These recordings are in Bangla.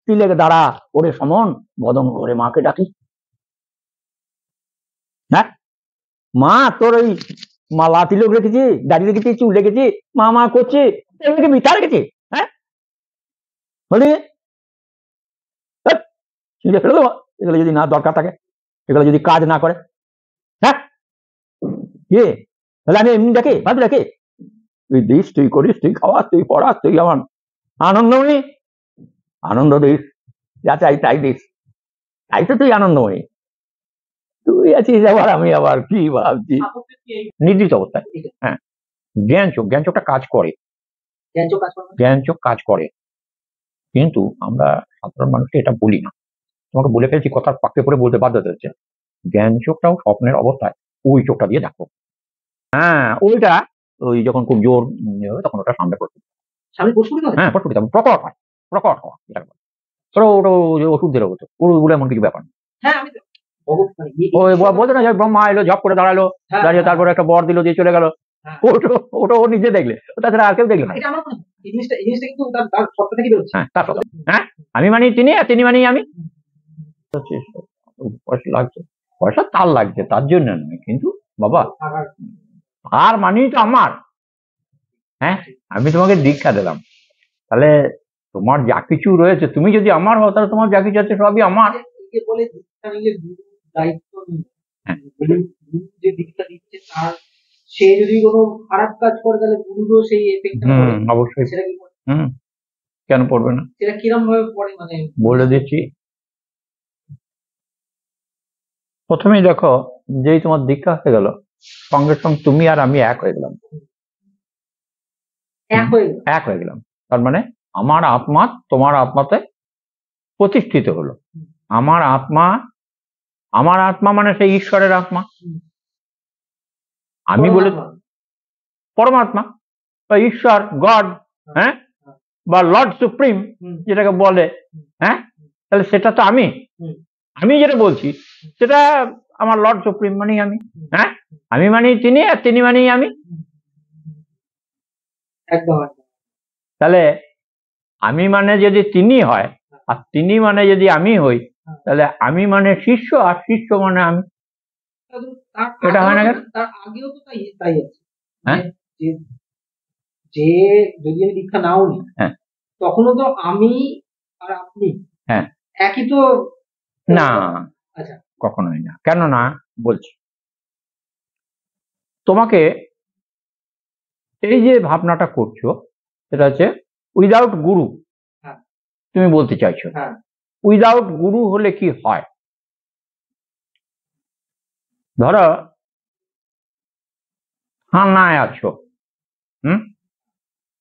তুই লেগে দাঁড়া, ওরে সমন বদন ওরে মাকে ডাকি। হ্যাঁ, মা তোর ওই মালা তিলক রেখেছি, দাড়ি রেখেছি, চুল রেখেছি, মা মা করছি, এগুলোকে মিথ্যা রেখেছি। হ্যাঁ, বলি ফেলে দেবো এগুলো যদি না দরকার থাকে, এগুলো যদি কাজ না করে। হ্যাঁ, কি তাহলে আমি এমনি দেখি ভাবি দেখি, তুই দিস, তুই করিস, তুই খাওয়াস, তুই পড়াস, তুই আমার আনন্দময়ী, আনন্দ দিস, যা চাই তাই দিস, তাই তো তুই আনন্দময়ী। তুই আছিস আবার আমি আবার কি ভাবছি নির্দিষ্ট অবস্থায়। হ্যাঁ, জ্ঞান চোখটা কাজ করে, জ্ঞান চোখ কাজ করে, কিন্তু আমরা সাধারণ মানুষকে এটা বলি না। তোমাকে বলে ফেলছি, কথার পাক্কে করে বলতে বাধ্য হচ্ছে। জ্ঞান চোখটাও স্বপ্নের অবস্থায় ওই চোখটা দিয়ে দেখো। হ্যাঁ, ওইটা ওই যখন খুব জোর তখন ওটা সামনে পড়ছে, হ্যাঁ প্রস্ফুটিত প্রকট হয়, প্রকট হওয়া যেটা বলে। ধরো ওটা ওষুধ দিল হতো, ওগুলো এমন কিছু ব্যাপার না। ওই বলতো না যে ব্রহ্মা এলো, ঝপ করে দাঁড়ালো, দাঁড়িয়ে তারপরে একটা বর দিল, দিয়ে চলে গেল, ওটা ও নিজে দেখলে, তাছাড়া আর কেউ দেখলো না। হ্যাঁ, আমি মানি তিনি আর তিনি মানি আমি। পয়সা লাগছে, পয়সা তার লাগছে, তার জন্য নয়, কিন্তু বাবা আর মানি তো আমার। হ্যাঁ, আমি তোমাকে দীক্ষা দিলাম, তাহলে তোমার যা কিছু রয়েছে, তুমি যদি আমার হও তাহলে তোমার যা কিছু আছে সবই আমার। সে যদি কোনো খারাপ কাজ করে তাহলে গুরুরও সেই এফেক্টটা পড়ে। অবশ্যই, কেন পড়বে না? সেটা কিরকম ভাবে পড়ে মানে বলে দিচ্ছি। প্রথমেই দেখো, যেই তোমার দীক্ষা হয়ে গেল, সঙ্গে সঙ্গে তুমি আর আমি এক হয়ে গেলাম, এক হয়ে গেলাম। তার মানে আমার আত্মা তোমার আত্মাতে প্রতিষ্ঠিত হলো। আমার আত্মা মানে সেই ঈশ্বরের আত্মা, আমি বলে পরমাত্মা বা ঈশ্বর, গড, হ্যাঁ, বা লর্ড সুপ্রিম যেটাকে বলে। হ্যাঁ, তাহলে সেটা তো আমি যেটা বলছি সেটা আমার লর্ড সুপ্রিম মানেই আমি। হ্যাঁ, আমি মানি তিনি আর তিনি মানেই আমি। তাহলে আমি মানে যদি তিনি হয় আর তিনি মানে যদি আমি হই, তাহলে আমি মানে শিষ্য আর শিষ্য মানে আমি। এটা হয় না কেন? তার আগেও তো তাই আছে। হ্যাঁ, যে যদি আমি দীক্ষা নাও নি, তখনও তো আমি আর আপনি হ্যাঁ একই তো না। আচ্ছা, কখনোই না। কেন না বলছি, তোমাকে এই যে ভাবনাটা করছো সেটা হচ্ছে উইদাউট গুরু। তুমি বলতে চাইছো উইদাউট গুরু হলে কি হয়? ধরো থানায় আছো,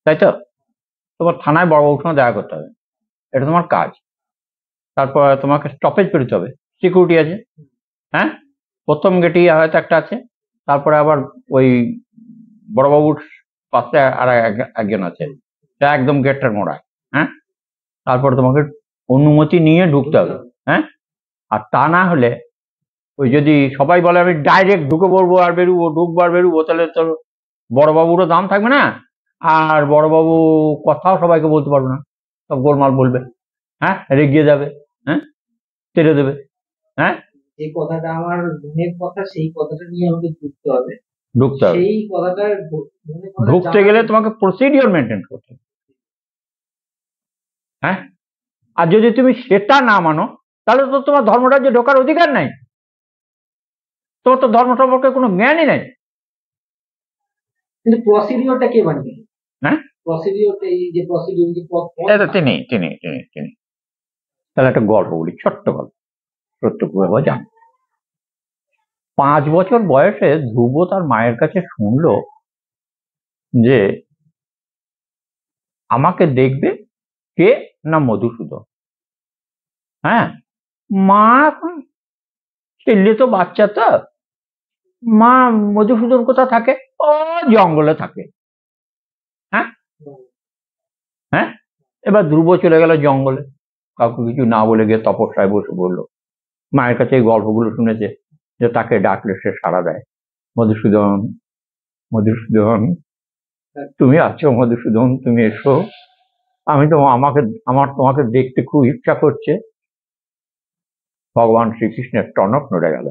তাই তো, তোমার থানায় বড়বাবুর সঙ্গে দেখা করতে হবে, এটা তোমার কাজ। তারপর তোমাকে স্টপেজ পেরোতে হবে, সিকিউরিটি আছে। হ্যাঁ, প্রথম গেটেই হয়তো একটা আছে, তারপরে আবার ওই বড়বাবুর পাশে আর একজন আছে, তা একদম গেটটার মোড়ায়। হ্যাঁ, তারপরে তোমাকে অনুমতি নিয়ে ঢুকতে হবে। হ্যাঁ, আর তা না হলে ওই যদি সবাই বলে আমি ডাইরেক্ট ঢুকে পড়বো আর বেরোবো, ঢুকবো আর বেরোবো, তাহলে তো বড়বাবুরও দাম থাকবে না, আর বড়বাবু কথাও সবাইকে বলতে পারবে না, সব গোলমাল বলবে। হ্যাঁ, রেগিয়ে যাবে, হ্যাঁ, ছেড়ে দেবে। হ্যাঁ, যে কথাটা আমার মনের কথা, সেই কথাটা নিয়ে আমাকে ঢুকতে হবে। সেই কথাটা ঢুকতে গেলে তোমাকে প্রসিডিওর মেনটেন করতে হবে। হ্যাঁ, আর যদি তুমি সেটা না মানো তাহলে তো তোমার ধর্মরাজ্যে ঢোকার অধিকার নাই, তোমার তো ধর্ম সম্পর্কে কোনো জ্ঞানই নাই। কিন্তু প্রসিডিওরটা কে বানিয়ে? হ্যাঁ, প্রসিডিওরটা এই যে প্রসিডিওর যে তিনি তাহলে একটা গল্প বলি, ছোট্ট গল্প, সত্য করে জান। 5 বছর বয়সে ধ্রুব তার মায়ের কাছে শুনলো যে আমাকে দেখবে কে না মধুসূদন। হ্যাঁ, মা ছেলে তো বাচ্চা, তো মা মধুসূদন কোথা থাকে? ও জঙ্গলে থাকে। হ্যাঁ, হ্যাঁ, এবার ধ্রুব চলে গেল জঙ্গলে, কাউকে কিছু না বলে গিয়ে তপস্যায় বসে পড়লো। মায়ের কাছে এই গল্পগুলো শুনেছে যে তাকে ডাকলে সে সাড়া দেয়, মধুসূদন, মধুসূদন তুমি আছো, মধুসূদন তুমি এসো। আমি তো আমার তোমাকে দেখতে খুব ইচ্ছা করছে। ভগবান শ্রীকৃষ্ণের টনক নড়ে গেল,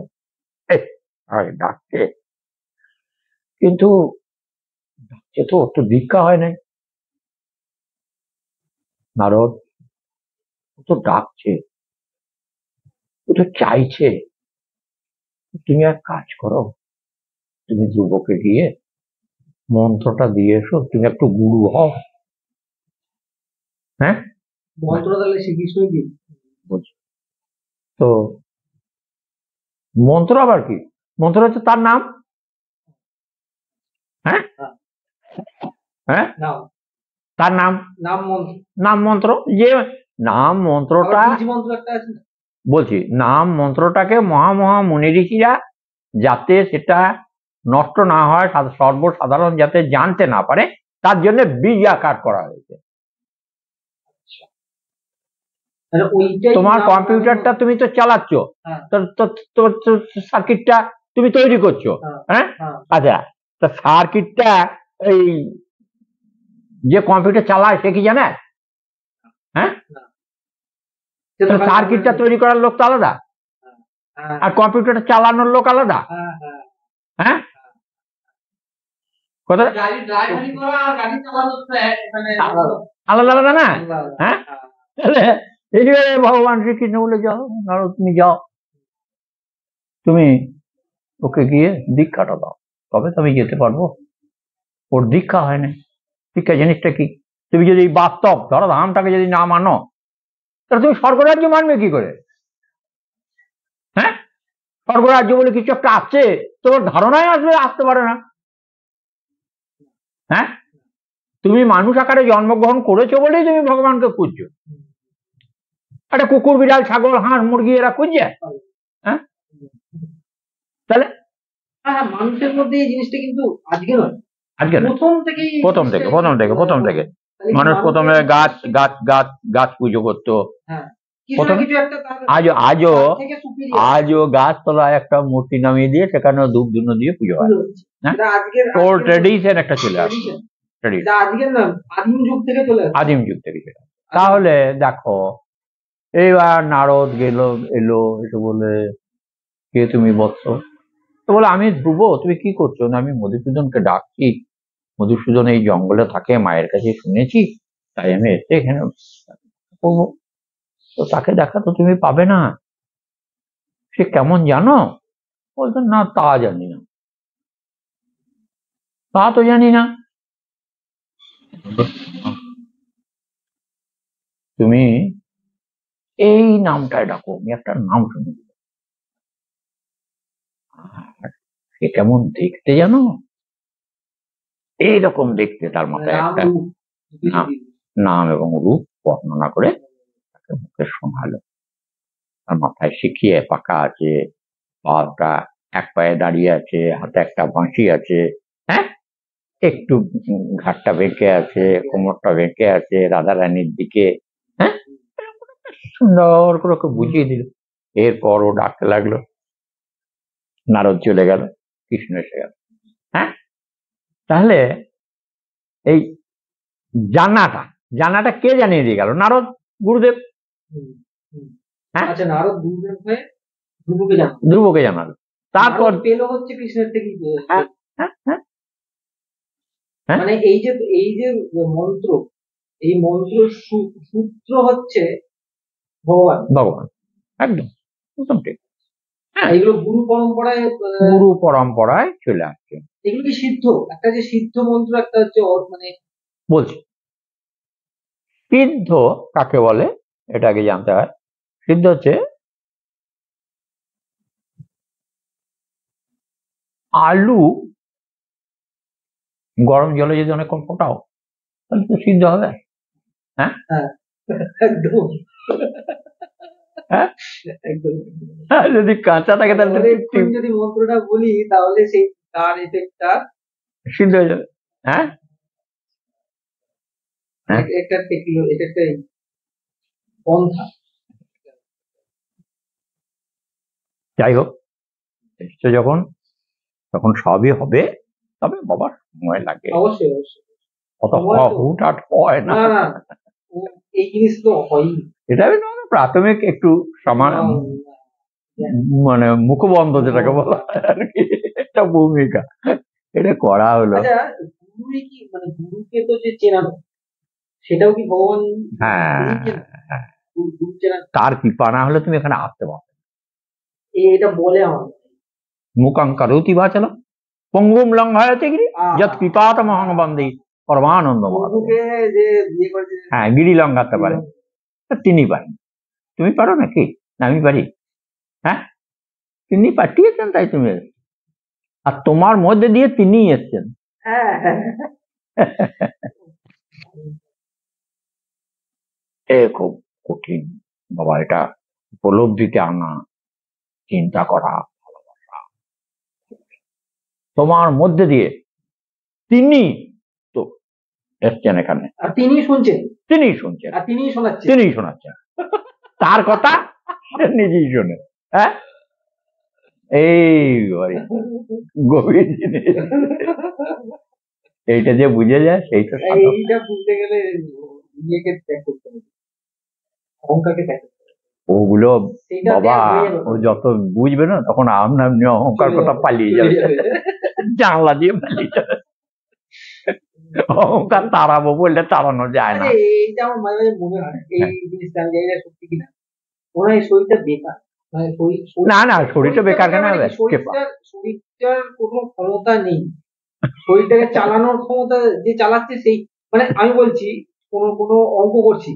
ডাকছে, কিন্তু ডাকছে তো, ওর তো দীক্ষা হয় নাই। নারদ, ও তো ডাকছে, ও তো চাইছে। তুমি এক কাজ করো, তুমি ধ্রুবকে গিয়ে মন্ত্রটা দিয়ে এসো, তুমি একটু গুরু হও। হ্যাঁ, মন্ত্র তাহলে শ্রীকৃষ্ণই দিন। তো মন্ত্র আবার কি? মন্ত্র হচ্ছে তার নাম। হ্যাঁ হ্যাঁ, তার নাম, নাম মন্ত্র। যে নাম মন্ত্রটা বলছি, নাম মন্ত্রটাকে মহা মুনি ঋষিরা যাতে সেটা নষ্ট না হয়, সর্বসাধারণ যাতে জানতে না পারে, তার জন্য বীজ আকার করা হয়েছে। তোমার কম্পিউটারটা তুমি তো চালাচ্ছ, সার্কিটটা তুমি তৈরি করছো। হ্যাঁ, আচ্ছা, তা সার্কিটটা এই যে কম্পিউটার চালায় সে কি জানে? হ্যাঁ, সার্কিটটা তৈরি করার লোক তো আলাদা, আর কম্পিউটারটা চালানোর লোক আলাদা। হ্যাঁ, আলাদা আলাদা না? হ্যাঁ, এইবারে ভগবান শ্রীকৃষ্ণ বলে, যাও নারদ, তুমি যাও, তুমি ওকে গিয়ে দীক্ষাটা দাও, তবে তো আমি যেতে পারবো। ওর দীক্ষা হয় না। দীক্ষা জিনিসটা কি? তুমি যদি বাস্তব ধরো ধামটাকে যদি না মানো, তাহলে তুমি স্বর্গরাজ্য মানবে কি করে? হ্যাঁ, স্বর্গরাজ্য বলে কিছু একটা আছে তোমার ধারণায় আসতে পারে না। হ্যাঁ, তুমি মানুষ আকারে জন্মগ্রহণ করেছো বলেই তুমি ভগবানকে খুঁজছো। একটা কুকুর, বিড়াল, ছাগল, হাঁস, মুরগি এরা খুঁজছে? হ্যাঁ, তাহলে মানুষের মধ্যে এই জিনিসটা কিন্তু আজকে নয়, আজকে প্রথম থেকে মানুষ প্রথমে গাছ পুজো করতো। আজও গাছতলায় একটা মূর্তি নামিয়ে দিয়ে সেখানে ধূপ ধুনো দিয়ে পুজো হয়। ওর ট্রেডিশন একটা চলে আসছে, আদিম যুগ থেকে সেটা। তাহলে দেখো, এইবার নারদ এলো, এসে বলে, কে তুমি বৎস? তো বলে, আমি ধ্রুব। তুমি কি করছো? না, আমি মধুসূদনকে ডাকছি। মধুসূদন এই জঙ্গলে থাকে, মায়ের কাছে শুনেছি, তাই আমি এসে এখানে করবো। তো তাকে দেখা তো তুমি পাবে না। সে কেমন জানো? বলতো, না তা জানি না। তা তো জানি না। তুমি এই নামটায় ডাকো, আমি একটা নাম শুনেছি। সে কেমন দেখতে জানো? এইরকম দেখতে, তার মাথায় একটা নাম এবং রূপ বর্ণনা করে তাকে মুখে শোনালো। তার মাথায় শিখিয়ে পাকা আছে, পাটা এক পায়ে দাঁড়িয়ে আছে, হাতে একটা বাঁশি আছে। হ্যাঁ, একটু ঘাটটা বেঁকে আছে, কোমরটা বেঁকে আছে রাধা রানীর দিকে। হ্যাঁ, সুন্দর করে ওকে বুঝিয়ে দিল। এরপর ও ডাকতে লাগলো, নারদ চলে গেল, কৃষ্ণ এসে গেল। হ্যাঁ, তাহলে এই জানাটা কে জানিয়ে দিয়ে গেল? নারদ, গুরুদেব। হ্যাঁ, নারদ গুরুদেব হয়ে ধ্রুবকে জানালো। তারপর পেল হচ্ছে কৃষ্ণের থেকে। মানে এই যে মন্ত্র, এই মন্ত্র সূত্র হচ্ছে ভগবান, একদম একদম ঠিক। এগুলো গুরু পরম্পরায় চলে আসছে। এগুলো কি সিদ্ধ? একটা যে সিদ্ধ মন্ত্র, একটা হচ্ছে মানে বলছি, সিদ্ধ কাকে বলে এটা আগে জানতে হয়। সিদ্ধ হচ্ছে আলু গরম জলে যদি অনেকক্ষণ ফোটাও, তাহলে তো সিদ্ধ হবে। হ্যাঁ, একদম। হ্যাঁ, যদি কাঁচা থাকে তাহলে যদি মন্ত্রটা বলি তাহলে সেই তার এফেক্টটা সিদ্ধ হয়ে যাবে। হ্যাঁ, এটা একটা পন্থা। যাই হোক, যখন সবই হবে, তবে বাবার সময় লাগে, অবশ্যই অত হুটহাট হয় না। এই জিনিস তো হয়ই। এটা আমি তোমাকে প্রাথমিক একটু মানে মুখবন্ধ যেটাকে বলা হয় আর কি, একটা ভূমিকা এটা করা হলো। আচ্ছা, গুরুই কি মানে গুরুকে তো যে চেনানো, সেটাও কি ভগবান? হ্যাঁ, গুরু চেনানো, তার কৃপা না হলে তুমি এখানে আসতে পারো। এটা বলে আমার মুখং করোতি বাচলম পঙ্গুম লঙ্ঘয়তে গিরি যৎ কৃপাতমহং বন্দে পরমানন্দ। গুরুকে যে বিয়ে করেছে, হ্যাঁ, গিরি লঙ্ঘাতে পারে, তিনি পারেন। তুমি পারো নাকি? না আমি পারি? হ্যাঁ, তিনি পাঠিয়েছেন তাই তুমি, আর তোমার মধ্যে দিয়ে তিনি এসছেন। হ্যাঁ এ খুব কঠিন বাবা, এটা উপলব্ধিতে আনা, চিন্তা করা, ভালোবাসা। তোমার মধ্যে দিয়ে তিনি তো এসছেন এখানে, আর তিনি শুনছেন, তিনি শুনছেন, আর তিনি শোনাচ্ছেন, তিনি শোনাচ্ছেন তার কথা, সে নিজেই শোনে। হ্যাঁ, এই গভীর জিনিস, এইটা যে বুঝে যায় সেই তো সাধক। এইটা বুঝতে গেলে নিজেকে ত্যাগ করতে হবে, অহংকারকে ত্যাগ করতে হবে। ওগুলো সেইটা বাবা, ত্যাগ হয়ে যাবে। ও যত বুঝবে না তখন আমনা অহংকার কথা পালিয়ে যাবে, জানলা দিয়ে পালিয়ে যাবে। অহংকার তাড়াবো বললে তাড়ানো যায় না। আরে এইটা আমার মাঝে মাঝে মনে হয়, এই জিনিসটা আমি জানি না সত্যি কিনা, মনে হয় শরীরটা বেকার, মানে না না, শরীরটা বেকার কেন হবে? শরীরটার কোনো ক্ষমতা নেই, শরীরটাকে চালানোর ক্ষমতা যে চালাচ্ছে সেই, মানে আমি বলছি কোনো কোনো অঙ্ক করছি,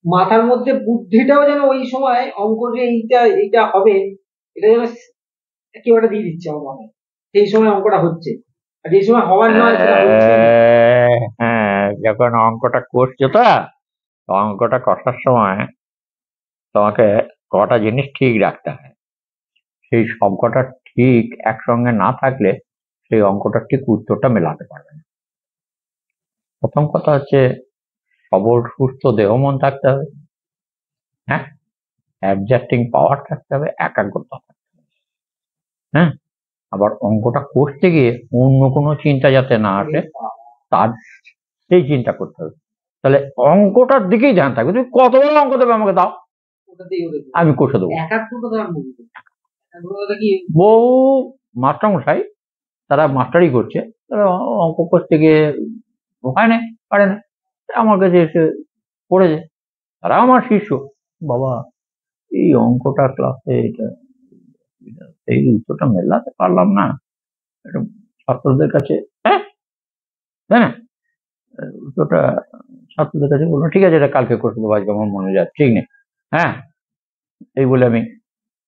মাথার মধ্যে বুদ্ধিটাও যেন ওই সময় অঙ্ক যে এইটা এইটা হবে, এটা যেন কেউ একটা দিয়ে দিচ্ছে আমার মনে হয়, সেই সময় অঙ্কটা হচ্ছে, আর যে সময় হওয়ার নয় সেটা হচ্ছে না। হ্যাঁ, যখন অঙ্কটা করছো তো, অঙ্কটা কষার সময় তোমাকে কটা জিনিস ঠিক রাখতে হয়। সেই সবকটা ঠিক একসঙ্গে না থাকলে সেই অঙ্কটা ঠিক উত্তরটা মেলাতে পারবে না। প্রথম কথা হচ্ছে সবল সুস্থ দেহ মন থাকতে হবে, হ্যাঁ, অ্যাডজাস্টিং পাওয়ার থাকতে হবে, একাগ্রতা থাকতে হবে। হ্যাঁ, আবার অঙ্কটা করতে গিয়ে অন্য কোনো চিন্তা যাতে না আসে তার সেই চিন্তা করতে হবে। তাহলে অঙ্কটার দিকেই ধ্যান থাকবে। তুমি কত বড় অঙ্ক দেবে আমাকে দাও, আমি কষে দেবো। বহু মাস্টারমশাই তারা মাস্টারি করছে, তারা অঙ্ক করতে গিয়ে হয় না, পারে না, আমার কাছে এসে পড়েছে, তারা আমার শিষ্য। বাবা, এই অঙ্কটা ক্লাসে এটা এই উত্তরটা মেলাতে পারলাম না, এটা ছাত্রদের কাছে, হ্যাঁ, তাই না, উত্তরটা ছাত্রদের কাছে বললো, ঠিক আছে এটা কালকে করতে দেবো, আজকে আমার মনে যায় ঠিক নেই। হ্যাঁ, এই বলে আমি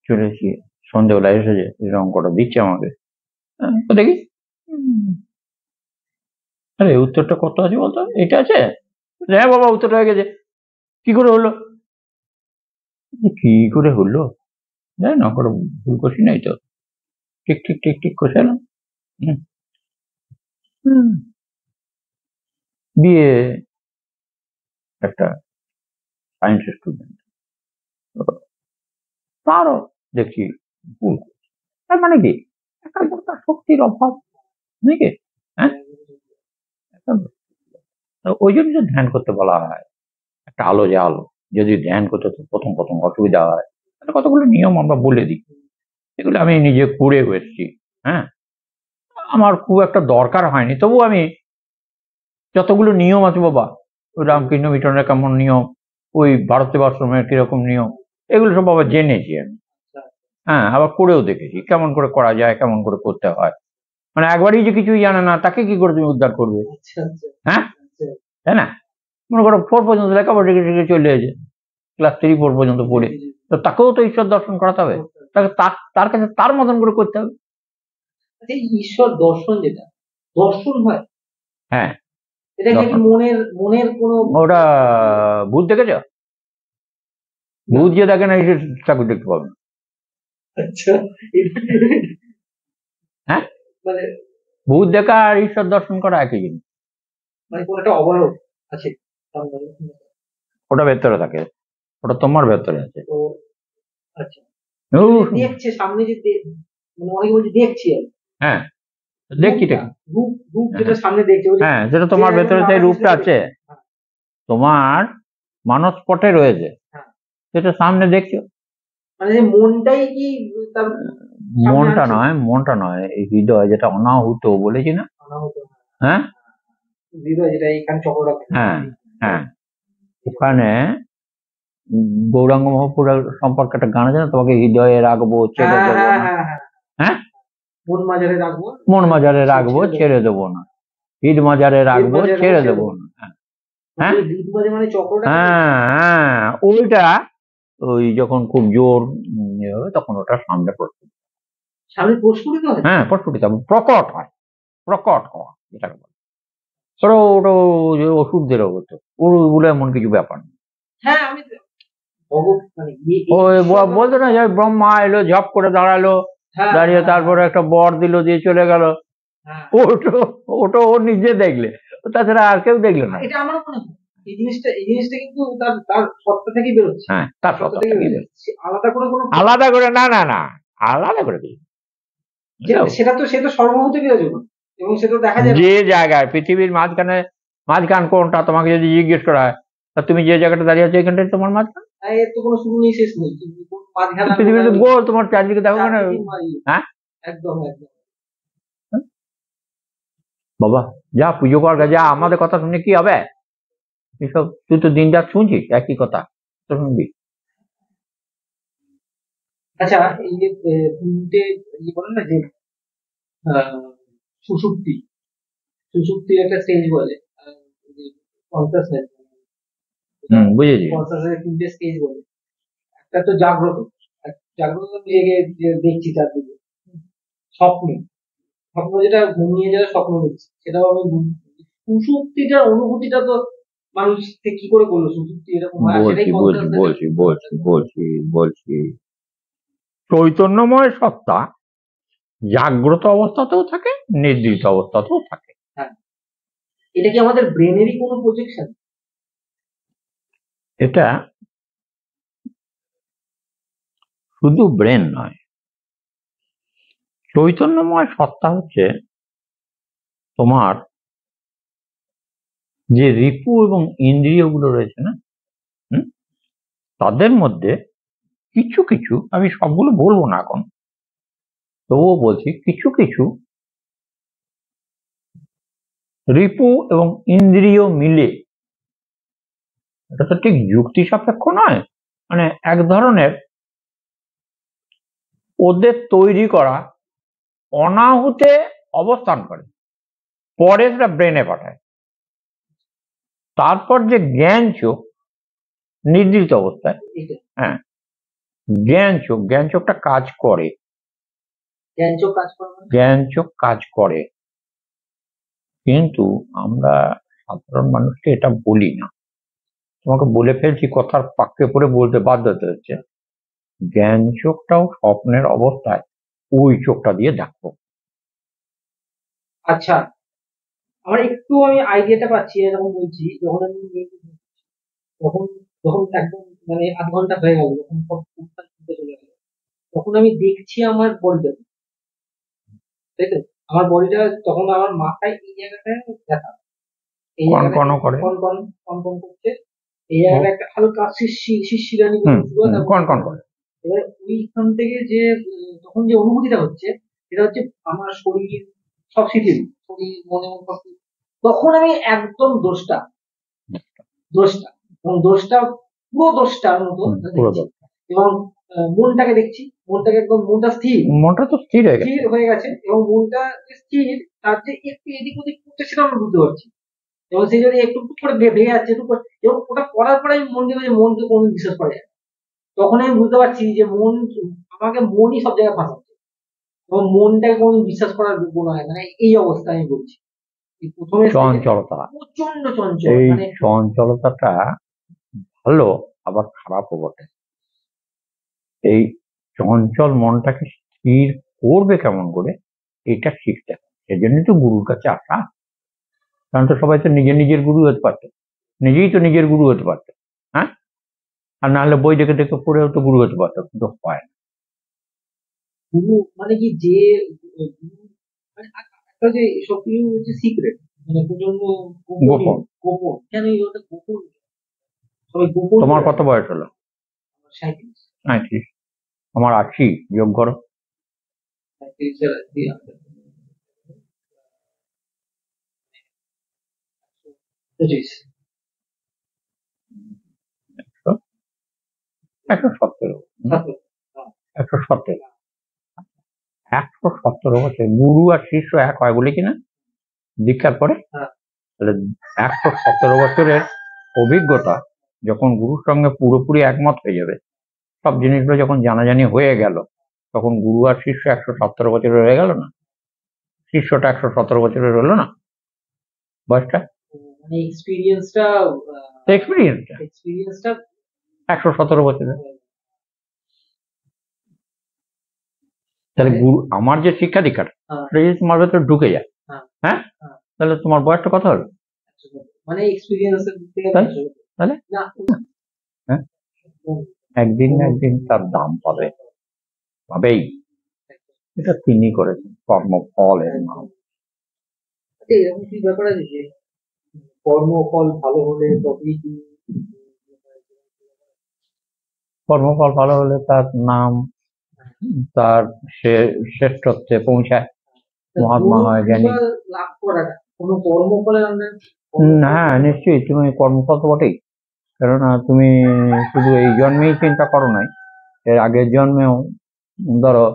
চলে এসেছি, সন্ধ্যেবেলা এসেছে অঙ্কটা দিচ্ছে আমাকে, তো দেখি, আরে উত্তরটা কত আছে বলতো, এটা আছে, হ্যাঁ বাবা উত্তরটা হয়ে গেছে, কি করে হলো? কি করে হলো জানি না, অঙ্কটা ভুল করছি নাই তো, ঠিক ঠিক ঠিক ঠিক কষে এলাম। দিয়ে একটা সায়েন্সের স্টুডেন্ট, তারও দেখছি ভুল, তার মানে কি একাগ্রতা শক্তির অভাব নাকি? হ্যাঁ, ওই জন্য ধ্যান করতে বলা হয়, একটা আলো যে আলো, যদি ধ্যান করতে প্রথম প্রথম অসুবিধা হয় তাহলে কতগুলো নিয়ম আমরা বলে দিই, এগুলো আমি নিজে করে এসেছি। হ্যাঁ, আমার খুব একটা দরকার হয়নি, তবু আমি যতগুলো নিয়ম আছে বাবা, ওই রামকৃষ্ণ মিশনের কেমন নিয়ম, ওই ভারত সেবাশ্রমের কিরকম নিয়ম, এগুলো সব বাবা জেনেছি আমি। হ্যাঁ, আবার করেও দেখেছি কেমন করে করা যায়, কেমন করে করতে হয়। মানে একবারই যে কিছুই জানে না তাকে কি করে তুমি উদ্ধার করবে? হ্যাঁ, তাই না? মনে করো 4 পর্যন্ত লেখাপড়া শিখে চলে এসেছে, ক্লাস 3 4 পর্যন্ত পড়ে, তো তাকেও তো ঈশ্বর দর্শন করাতে হবে, তাকে তার কাছে তার মতন করে করতে হবে। ঈশ্বর দর্শন যেটা দর্শন হয়, হ্যাঁ, এটা কি মনের মনের কোনো, ওটা ভূত দেখেছ? ভূত যে দেখে না ঈশ্বর ঠাকুর দেখতে পাবে। আচ্ছা, হ্যাঁ, মানে ভূত দেখা আর ঈশ্বর দর্শন করা একই জিনিস, মানে কোন একটা অবয়ব আছে ওটা ভেতরে থাকে, ওটা তোমার ভেতরে আছে। আচ্ছা, দেখছে সামনে যে, মানে অনেকে বলছে দেখছি, হ্যাঁ দেখছি, রূপ যেটা সামনে দেখছে, হ্যাঁ সেটা তোমার ভেতরে সেই রূপটা আছে, তোমার মানসপটে রয়েছে, হ্যাঁ। সেটা সামনে দেখছো। মানে যে মনটাই কি তার মনটা নয়, এই হৃদয় যেটা অনাহুত বলেছি না, অনাহত? হ্যাঁ হৃদয় যেটা এখানে চক্রটা হ্যাঁ হ্যাঁ, ওখানে গৌরাঙ্গ মহাপুরের সম্পর্কে একটা গান আছে না, তোমাকে হৃদয়ে রাখবো ছেড়ে দেবো না, হ্যাঁ মন মাঝারে রাখবো, মন মাঝারে রাখবো ছেড়ে দেবো না, হৃদ মাঝারে রাখবো ছেড়ে দেবো না, হ্যাঁ হৃদ মাঝে মানে চক্রটা। হ্যাঁ, ওইটা ওই যখন খুব জোর হবে তখন ওটা সামনে প্রস্ফুটিত, সামনে প্রস্ফুটিত হয়। হ্যাঁ প্রস্ফুটিত প্রকট হয়, প্রকট হওয়া যেটাকে বলে। ধরো ওটা ওষুধদেরও হতো, ওগুলো এমন কিছু ব্যাপার নেই। হ্যাঁ, আমি মানে ওই বলতো না যে ব্রহ্মা এলো, ঝপ করে দাঁড়ালো, দাঁড়িয়ে তারপরে একটা বর দিল, দিয়ে চলে গেল, ওটা ও নিজে দেখলে, তাছাড়া আর কেউ দেখলো না। এটা আমার মনে হয় এই জিনিসটা কিন্তু তার সত্তা থেকেই বেরোচ্ছে। হ্যাঁ, তার সত্তা থেকে বেরোচ্ছে, আলাদা করে না আলাদা করে দিই। সেটা তো সর্বভূতে বিরাজমান, এবং সেটা দেখা যায় যে জায়গায় পৃথিবীর মাঝখান কোনটা তোমাকে যদি জিজ্ঞেস করা হয়, তা তুমি যে জায়গাটা দাঁড়িয়ে আছো এখানটাই তোমার মাঝখান। এর তো কোনো শুরু নেই, শেষ নেই। পৃথিবীতে গোল, তোমার চারদিকে দেখো না। হ্যাঁ একদম একদম। বাবা যা পুজো কর, যা, আমাদের কথা শুনে কি হবে এসব, তুই তো দিন রাত শুনছিস একই কথা, তো শুনবি। আচ্ছা, এই যে তিনটে বলেন না যে সুষুপ্তির একটা স্টেজ বলে, কনসাসনেস, বুঝেছি। কনসাসনেস তিনটে স্টেজ বলে। একটা তো জাগ্রত, দেখছি চারদিকে। স্বপ্ন যেটা ঘুমিয়ে যাওয়ার স্বপ্ন দেখছি, সেটাও আমি সুষুপ্তিটার অনুভূতিটা তো মানুষ কি করে করলো? সুষুপ্তি এরকম হয়, সেটাই বলছি চৈতন্যময় সত্তা জাগ্রত অবস্থাতেও থাকে, নিদ্রিত অবস্থাতেও থাকে। হ্যাঁ, এটা কি আমাদের ব্রেনেরই কোনো প্রজেকশন? এটা শুধু ব্রেন নয়, চৈতন্যময় সত্তা হচ্ছে তোমার যে রিপু এবং ইন্দ্রিয়গুলো রয়েছে না, তাদের মধ্যে কিছু কিছু, আমি সবগুলো বলবো না এখন, তবুও বলছি কিছু কিছু রিপু এবং ইন্দ্রিয় মিলে, এটা তো ঠিক যুক্তি সাপেক্ষ নয়, মানে এক ধরনের ওদের তৈরি করা অনাহুতে অবস্থান করে, পরে সেটা ব্রেনে পাঠায়, তারপর যে জ্ঞান চোখ নির্দিষ্ট অবস্থায়, হ্যাঁ জ্ঞান চোখটা কাজ করে, জ্ঞান চোখ কাজ করে, কিন্তু আমরা সাধারণ মানুষকে এটা বলি না। তোমাকে বলে ফেলছি, কথার পাক্কে পড়ে বলতে বাধ্য হচ্ছে, জ্ঞান চোখটাও স্বপ্নের অবস্থায় ওই চোখটা দিয়ে দেখো। আচ্ছা, আমার একটু আমি আইডিয়াটা পাচ্ছি, এরকম বলছি, যখন আমি যখন একদম মানে আধ ঘন্টা হয়ে গেল, যখন সব চলে গেল, তখন আমি দেখছি আমার বডিটা, তাই তো? আমার বডিটা তখন আমার মাথায় এই জায়গাটায় ব্যথা, এই কন করছে, এই জায়গাটা একটা হালকা শিরশিরানি করে। এবার ওইখান থেকে যে তখন যে অনুভূতিটা হচ্ছে, সেটা হচ্ছে আমার শরীর সব শিথিল, শরীর মনে সব, তখন আমি একদম দোষটা এবং পুরো দোষটার মতো দেখছি, এবং মনটাকে দেখছি, মনটা মনটা তো স্থির হয়ে গেছে, এবং মনটা স্থির, তার যে একটু এদিক ওদিক করছে সেটা আমি বুঝতে পারছি, এবং সে যদি একটু করে ভেঙে যাচ্ছে, এবং ওটা করার পরে আমি মনকে কোনো বিশ্বাস করা যায়, তখন আমি বুঝতে পারছি যে মনই সব জায়গায় ফাঁসাচ্ছে, এবং মনটাকে কোনো বিশ্বাস করার যোগ্য নয়। মানে এই অবস্থা আমি বলছি, প্রথমে চঞ্চলতা, প্রচন্ড চঞ্চল, মানে চঞ্চলতাটা ভালো আবার খারাপও বটে। এই চঞ্চল মনটাকে স্থির করবে কেমন করে, এটা শিখতে হবে। সেজন্য তো গুরুর কাছে আসা, কারণ তো সবাই তো নিজের গুরু হতে পারতো, নিজেই তো নিজের গুরু হতে পারতো, হ্যাঁ, আর নাহলে বই দেখে দেখে পড়েও তো গুরু হতে পারতো, কিন্তু হয় না। গুরু মানে কি, যে মানে একটা যে সবকিছু হচ্ছে সিক্রেট, মানে প্রচন্ড গোপন, কেন গোপন? সবাই গোপন তোমার করে কত বয়স হলো? রাখে। 37 35। আমার 80, যোগ করো। 37 এর রাখি আমরা। 25 117। 7 117। 117 বছর গুরু আর শিষ্য এক হয় বলে কিনা দীক্ষার পরে। হ্যাঁ। তাহলে 117 বছরের অভিজ্ঞতা যখন গুরুর সঙ্গে পুরোপুরি একমত হয়ে যাবে, সব জিনিসগুলো যখন জানাজানি হয়ে গেল, তখন গুরু আর শিষ্য 117 বছরের হয়ে গেল না? শিষ্যটা 117 বছরের হলো না বয়সটা? মানে এক্সপিরিয়েন্সটা এক্সপিরিয়েন্সটা 117 বছরের। তাহলে গুরু আমার যে শিক্ষা দীক্ষাটা সেটা যদি তোমার ভেতরে ঢুকে যায়, হ্যাঁ, তাহলে তোমার বয়সটা কত হলো? মানে এক্সপিরিয়েন্সের দিক থেকে তাহলে না, হ্যাঁ, একদিন না একদিন তার দাম পাবে, পাবেই। এটা তিনি করেছেন, কর্মফলের নাম। এরকম কি ব্যাপার আছে যে কর্মফল ভালো হলে তবেই কি কর্মফল ভালো হলে তার নাম, তার সে শ্রেষ্ঠত্বে পৌঁছায়, মহাত্মা হয়, জ্ঞানী। লাভ করাটা কোনো কর্মফলের আন্ডারে? হ্যাঁ, নিশ্চয়ই। তুমি কর্মফল তো বটেই, কেননা তুমি শুধু এই জন্মেই চিন্তা করো নাই, এর আগের জন্মেও ধরো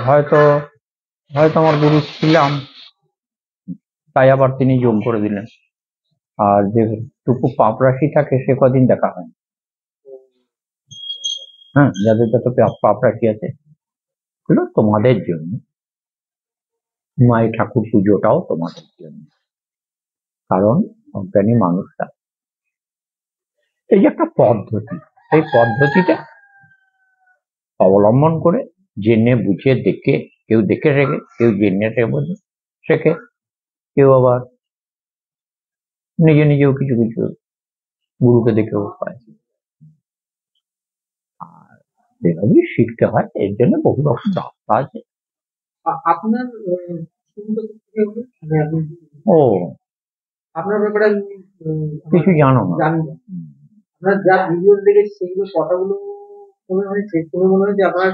হয়তো হয়তো আমার গুরু ছিলাম, তাই আবার তিনি যোগ করে দিলেন। আর যেটুকু পাপ রাশি থাকে সে কদিন দেখা হয়। হ্যাঁ, যাদের যত পাপ রাশি আছে এগুলো তোমাদের জন্য। মাই ঠাকুর পুজোটাও তোমাদের জন্য, কারণ অজ্ঞানী মানুষরা এই যে একটা পদ্ধতি, এই পদ্ধতিটা অবলম্বন করে জেনে বুঝে দেখে, কেউ দেখে শেখে, কেউ জেনে শেখে, কেউ আবার নিজে নিজেও কিছু কিছু গুরুকে দেখেও পায়। আর এভাবেই শিখতে হয়, এর জন্য বহু রকম রাস্তা আছে। আপনার ও, আপনার ব্যাপারে কিছু জানো না? জানি না। আপনার যা ভিডিও দেখেছি সেগুলো কথাগুলো মনে হয়েছে, শুনে মনে হয়েছে আপনার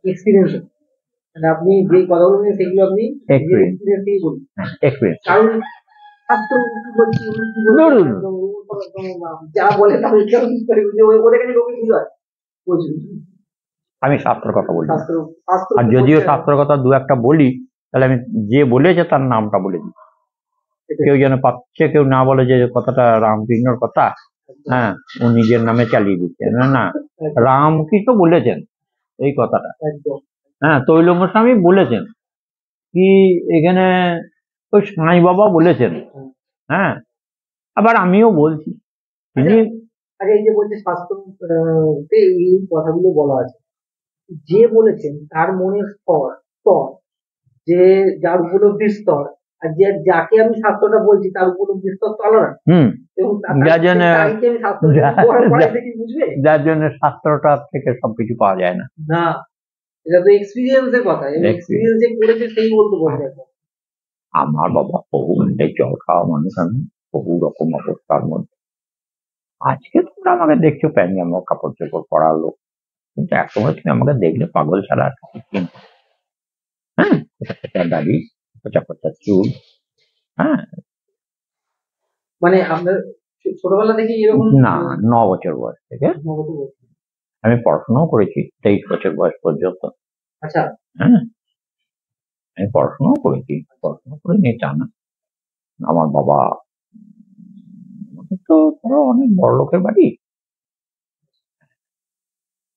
এক্সপিরিয়েন্স, মানে আপনি যে কথাগুলো বলেন সেগুলো আপনি এক্সপিরিয়েন্স থেকেই বলুন। কারণ ছাত্র কি বলছি যা বলে তাহলে কেমন করে ওদের কাছে লোকে কি হয় বলছি। আমি শাস্ত্রের কথা বলি, আর যদিও শাস্ত্রের কথা দু একটা বলি, তাহলে আমি যে বলেছে তার নামটা বলে দিই। কেউ যেন পাচ্ছে, কেউ না বলে যে কথাটা রামকৃষ্ণর কথা, হ্যাঁ, ও নিজের নামে চালিয়ে দিচ্ছে। না না, রামকৃষ্ণ বলেছেন এই কথাটা। হ্যাঁ, তৈল গোস্বামী বলেছেন, কি এখানে ওই সাই বাবা বলেছেন। হ্যাঁ, আবার আমিও বলছি। তিনি আগে এই যে বলছে শাস্ত্র এই কথাগুলো বলা আছে, যে বলেছেন তার মনের স্তর, যে যার উপলব্ধির স্তর, আর যে যাকে আমি শাস্ত্রটা বলছি তার উপলব্ধির স্তর তো আলাদা। এবং যার জন্য শাস্ত্রটা থেকে সবকিছু পাওয়া যায় না। না, এটা তো এক্সপিরিয়েন্সের কথা, এক্সপিরিয়েন্স যে করেছে সেই বলতে পারবে। আমার বাবা বহু জল খাওয়া মানুষ, আমি বহু রকম অবস্থার মধ্যে। আজকে তোমরা আমাকে দেখছো প্যান্জামা কাপড় চোপড় পরা লোক, কিন্তু একসময় তুমি আমাকে দেখলে পাগল ছাড়া। হ্যাঁ, দাড়ি, পচা চুল। হ্যাঁ, মানে আপনার ছোটবেলা থেকে এরকম? না, 9 বছর বয়স থেকে আমি পড়াশোনাও করেছি, 23 বছর বয়স পর্যন্ত। আচ্ছা। হ্যাঁ, আমি পড়াশোনাও করেছি, পড়াশোনা করে নিয়ে তা না। আমার বাবা তো ধরো অনেক বড় লোকের বাড়ি,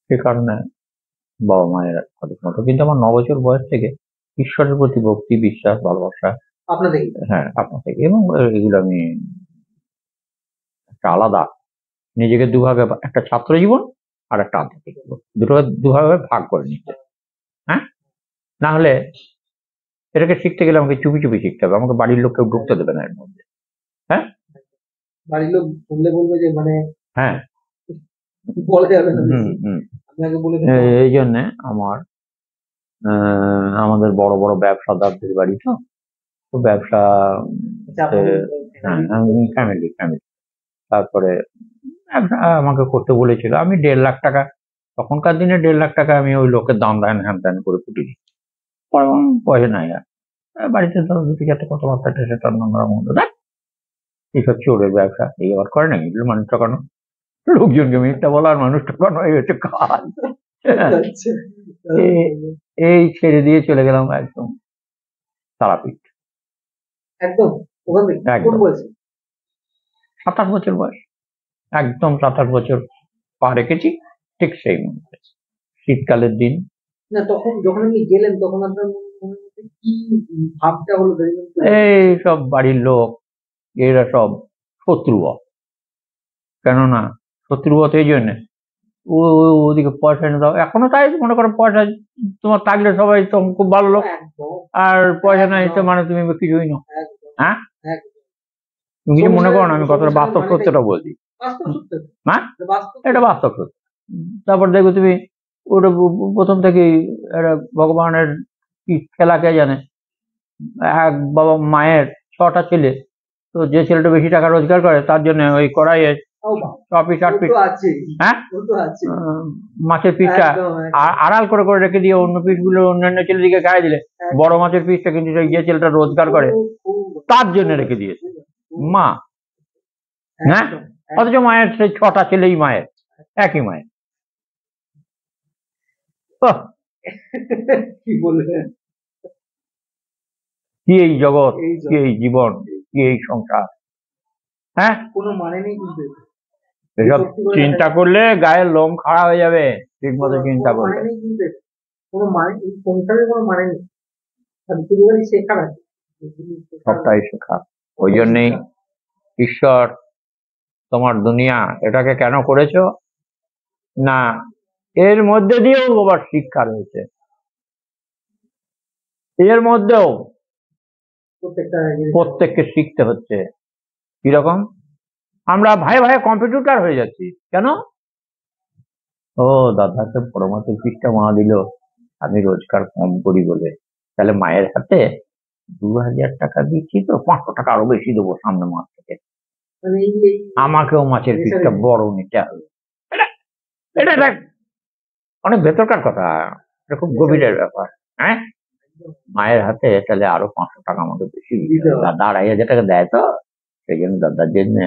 সে কারণে বাবা মায়ের অনেক মতো। কিন্তু আমার 9 বছর বয়স থেকে ঈশ্বরের প্রতি ভক্তি, বিশ্বাস, ভালোবাসা আপনাদের, হ্যাঁ, আপনার থেকে, এবং এগুলো আমি একটা আলাদা নিজেকে দুভাগে, একটা ছাত্র জীবন আর একটা আধ্যাত্মিক জীবন, দুভাবে ভাগ করে নিচ্ছে। হ্যাঁ, না হলে এটাকে শিখতে গেলে আমাকে চুপি চুপি শিখতে হবে, আমাকে বাড়ির লোক কেউ ঢুকতে দেবে না এর মধ্যে। হ্যাঁ, বাড়ির লোক শুনলে বলবে যে মানে হ্যাঁ, বলা যাবে না। এই জন্য আমাদের বড় বড় ব্যবসাদারদের বাড়ি, তো ব্যবসা, হ্যাঁ, ফ্যামিলি, তারপরে একটা আমাকে করতে বলেছিল, আমি 1.5 লাখ টাকা, তখনকার দিনে 1.5 লাখ টাকা আমি ওই লোকের দাম দেন হ্যান ত্যান করে ফুটি দিই। পরে বললাম, পয়সা নাই আর। বাড়িতে ধরো 2-4টে কথাবার্তা সেটা নোংরা মতো দেখ, এইসব চোরের ব্যবসা, এই আবার করে নাকি মানুষ ঠকানো, লোকজনকে মিথ্যা বলা আর মানুষ ঠকানো, এই হচ্ছে কাজ। আচ্ছা, এই ছেড়ে দিয়ে চলে গেলাম একদম তারাপীঠ। একদম ওখান থেকে একদম। কোন বলছে 27 বছর বয়স, একদম 27 বছর পা রেখেছি, ঠিক সেই মুহূর্তে, শীতকালের দিন। না তখন যখন আপনি গেলেন তখন আপনার মনের মধ্যে কি ভাবটা হলো এই সব বাড়ির লোক এরা সব শত্রুব, কেননা শত্রুব তো এই জন্য ওদিকে পয়সা এনে দাও, এখনো তাই মনে করো, পয়সা তোমার থাকলে সবাই তো খুব ভালো লোক, একদম আর পয়সা নাই তো মানে তুমি কিছুই না। একদম হ্যাঁ, একদম তুমি কিছু মনে করো না, আমি কতটা বাস্তব সত্যটা বলছি। বাস্তব সত্য হ্যাঁ, বাস্তব এটা বাস্তব সত্য। তারপর দেখো তুমি, ওটা প্রথম থেকেই একটা ভগবানের কি খেলা কে জানে, এক বাবা মায়ের 6টা ছেলে, তো যে ছেলেটা বেশি টাকা রোজগার করে তার জন্য ওই কড়াইয়ে ও বাবা, 6 পিস 8 ও পিস, তো আছে হ্যাঁ, ও তো আছে মাছের পিসটা একদম, একদম। আড়াল করে করে রেখে দিয়ে অন্য পিসগুলো অন্যান্য ছেলেদিকে গায়ে দিলে, বড় মাছের পিসটা কিন্তু সেই যে ছেলেটা রোজগার করে তার জন্য রেখে দিয়েছে মা। হ্যাঁ, একদম, অথচ মায়ের সেই 6টা ছেলেই মায়ের, একই মায়ের। ওহ, কি বলবেন কি এই জগৎ, এই কি এই জীবন, কি এই সংসার। হ্যাঁ, কোনো মানে নেই কিন্তু এসব চিন্তা করলে গায়ের লোম খাড়া হয়ে যাবে, ঠিক মতো চিন্তা কোনো করলে। মানে নেই কিন্তু কোনো মানে এই সংসারের কোনো মানে নেই, আর পরিবারই শেখার আছে সবটাই শেখা। ওই জন্যেই ঈশ্বর তোমার দুনিয়া এটাকে কেন করেছো না, এর মধ্যে দিয়েও আবার শিক্ষা রয়েছে, এর মধ্যেও প্রত্যেকটা প্রত্যেককে শিখতে হচ্ছে। কিরকম, আমরা ভাই ভাই কম্পিটিটর হয়ে যাচ্ছি কেন? ও দাদাকে বড় মাছের পিসটা মা দিল, আমি রোজগার কম করি বলে, তাহলে মায়ের হাতে 2000 টাকা দিচ্ছি তো 500 টাকা আরো বেশি দেবো সামনে মাস থেকে, মানে আমাকেও মাছের পিসটা বড় নিতে হবে। এটা এটা অনেক ভেতরকার কথা, এটা খুব গভীরের ব্যাপার। হ্যাঁ, মায়ের হাতে তাহলে আরো 500 টাকা আমাকে বেশি দিতে হবে, দাদা 2500 টাকা দেয় তো, সেই জন্য দাদার জন্য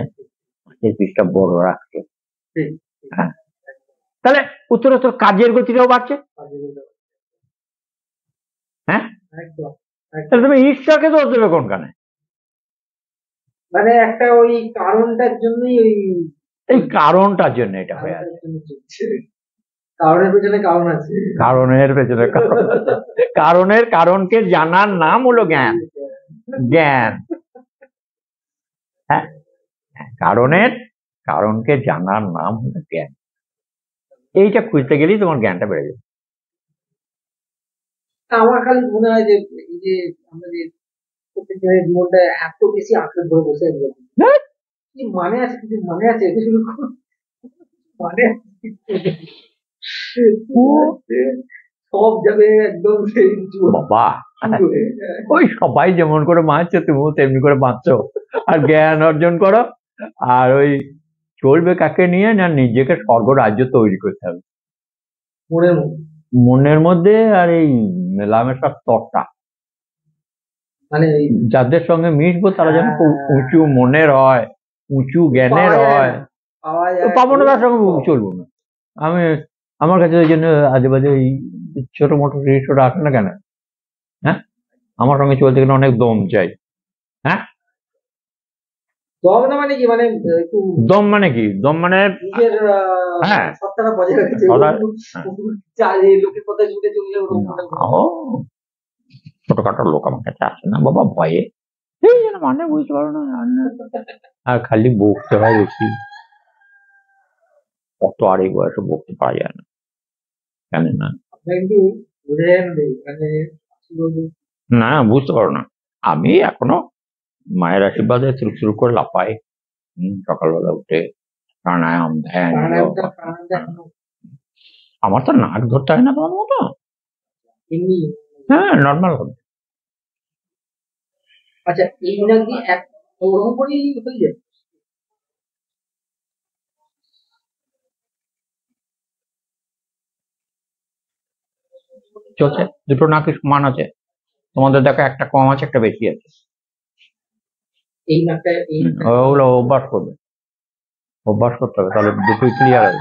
মাছের পিসটা বড় রাখছে। হ্যাঁ, তাহলে উত্তরোত্তর কাজের গতিটাও বাড়ছে। হ্যাঁ, তাহলে তুমি ঈশ্বরকে দোষ দেবে কোনখানে? মানে একটা ওই কারণটার জন্যই ওই এই কারণটার জন্য এটা হয়ে আছে, কারণের পেছনে কারণ আছে, কারণের পেছনে কারণ আছে। কারণের কারণকে জানার নাম হলো জ্ঞান। জ্ঞান, হ্যাঁ, কারণের কারণকে জানার নাম হলো জ্ঞান। এইটা খুঁজতে গেলেই তোমার জ্ঞানটা বেড়ে যাবে। আমার খালি মনে হয় যে এই যে আমরা যে প্রত্যেকজনের জীবনটা এত বেশি আঁকড়ে ধরে বসে আছে, কি মানে আছে, কিছু মানে আছে, কিছু মানে সব যাবে একদম সেই বাবা, ওই সবাই যেমন করে বাঁচছে তুমিও তেমনি করে বাঁচছো, আর জ্ঞান অর্জন করো, আর ওই চলবে কাকে নিয়ে না, নিজেকে স্বর্গ রাজ্য তৈরি করতে হবে মনের মধ্যে, আর এই মেলামেশার স্তরটা, মানে যাদের সঙ্গে মিশবো তারা যেন খুব উঁচু মনের হয়, উঁচু জ্ঞানের হয়, পাবো না তার সঙ্গে চলবো না। আমি আমার কাছে ওই জন্য আজে বাজে এই ছোট মোটো রিসো রাখ না কেন, হ্যাঁ, আমার সঙ্গে চলতে গেলে অনেক দম চাই। হ্যাঁ, দম না মানে কি, মানে দম মানে কি, দম মানে নিজের হ্যাঁ সত্তাটা বজায় রাখছে, লোকের কথা শুনে চললে ছোটখাটো লোক আমার কাছে আসে না বাবা, ভয়ে এই জন্য মানে বুঝতে পারো না, আর খালি বকতে হয় বেশি, কত আর এই বয়সে বকতে পারা যায় না, জানেন না, না বুঝতে পারো না। আমি এখনো মায়ের আশীর্বাদে শুরু করে লাফাই, সকালবেলা উঠে প্রাণায়াম ধ্যান, আমার তো নাক ধরতে হয় না তোমার মতো, হ্যাঁ নর্মাল হবে। আচ্ছা, এই নাকি ওরকম করেই হয়ে যায়। চলছে, দুটো নাকি সমান আছে, তোমাদের দেখো একটা কম আছে একটা বেশি আছে। এই নাকটা ওগুলো অভ্যাস করবে, অভ্যাস করতে হবে, তাহলে দুটোই ক্লিয়ার হবে।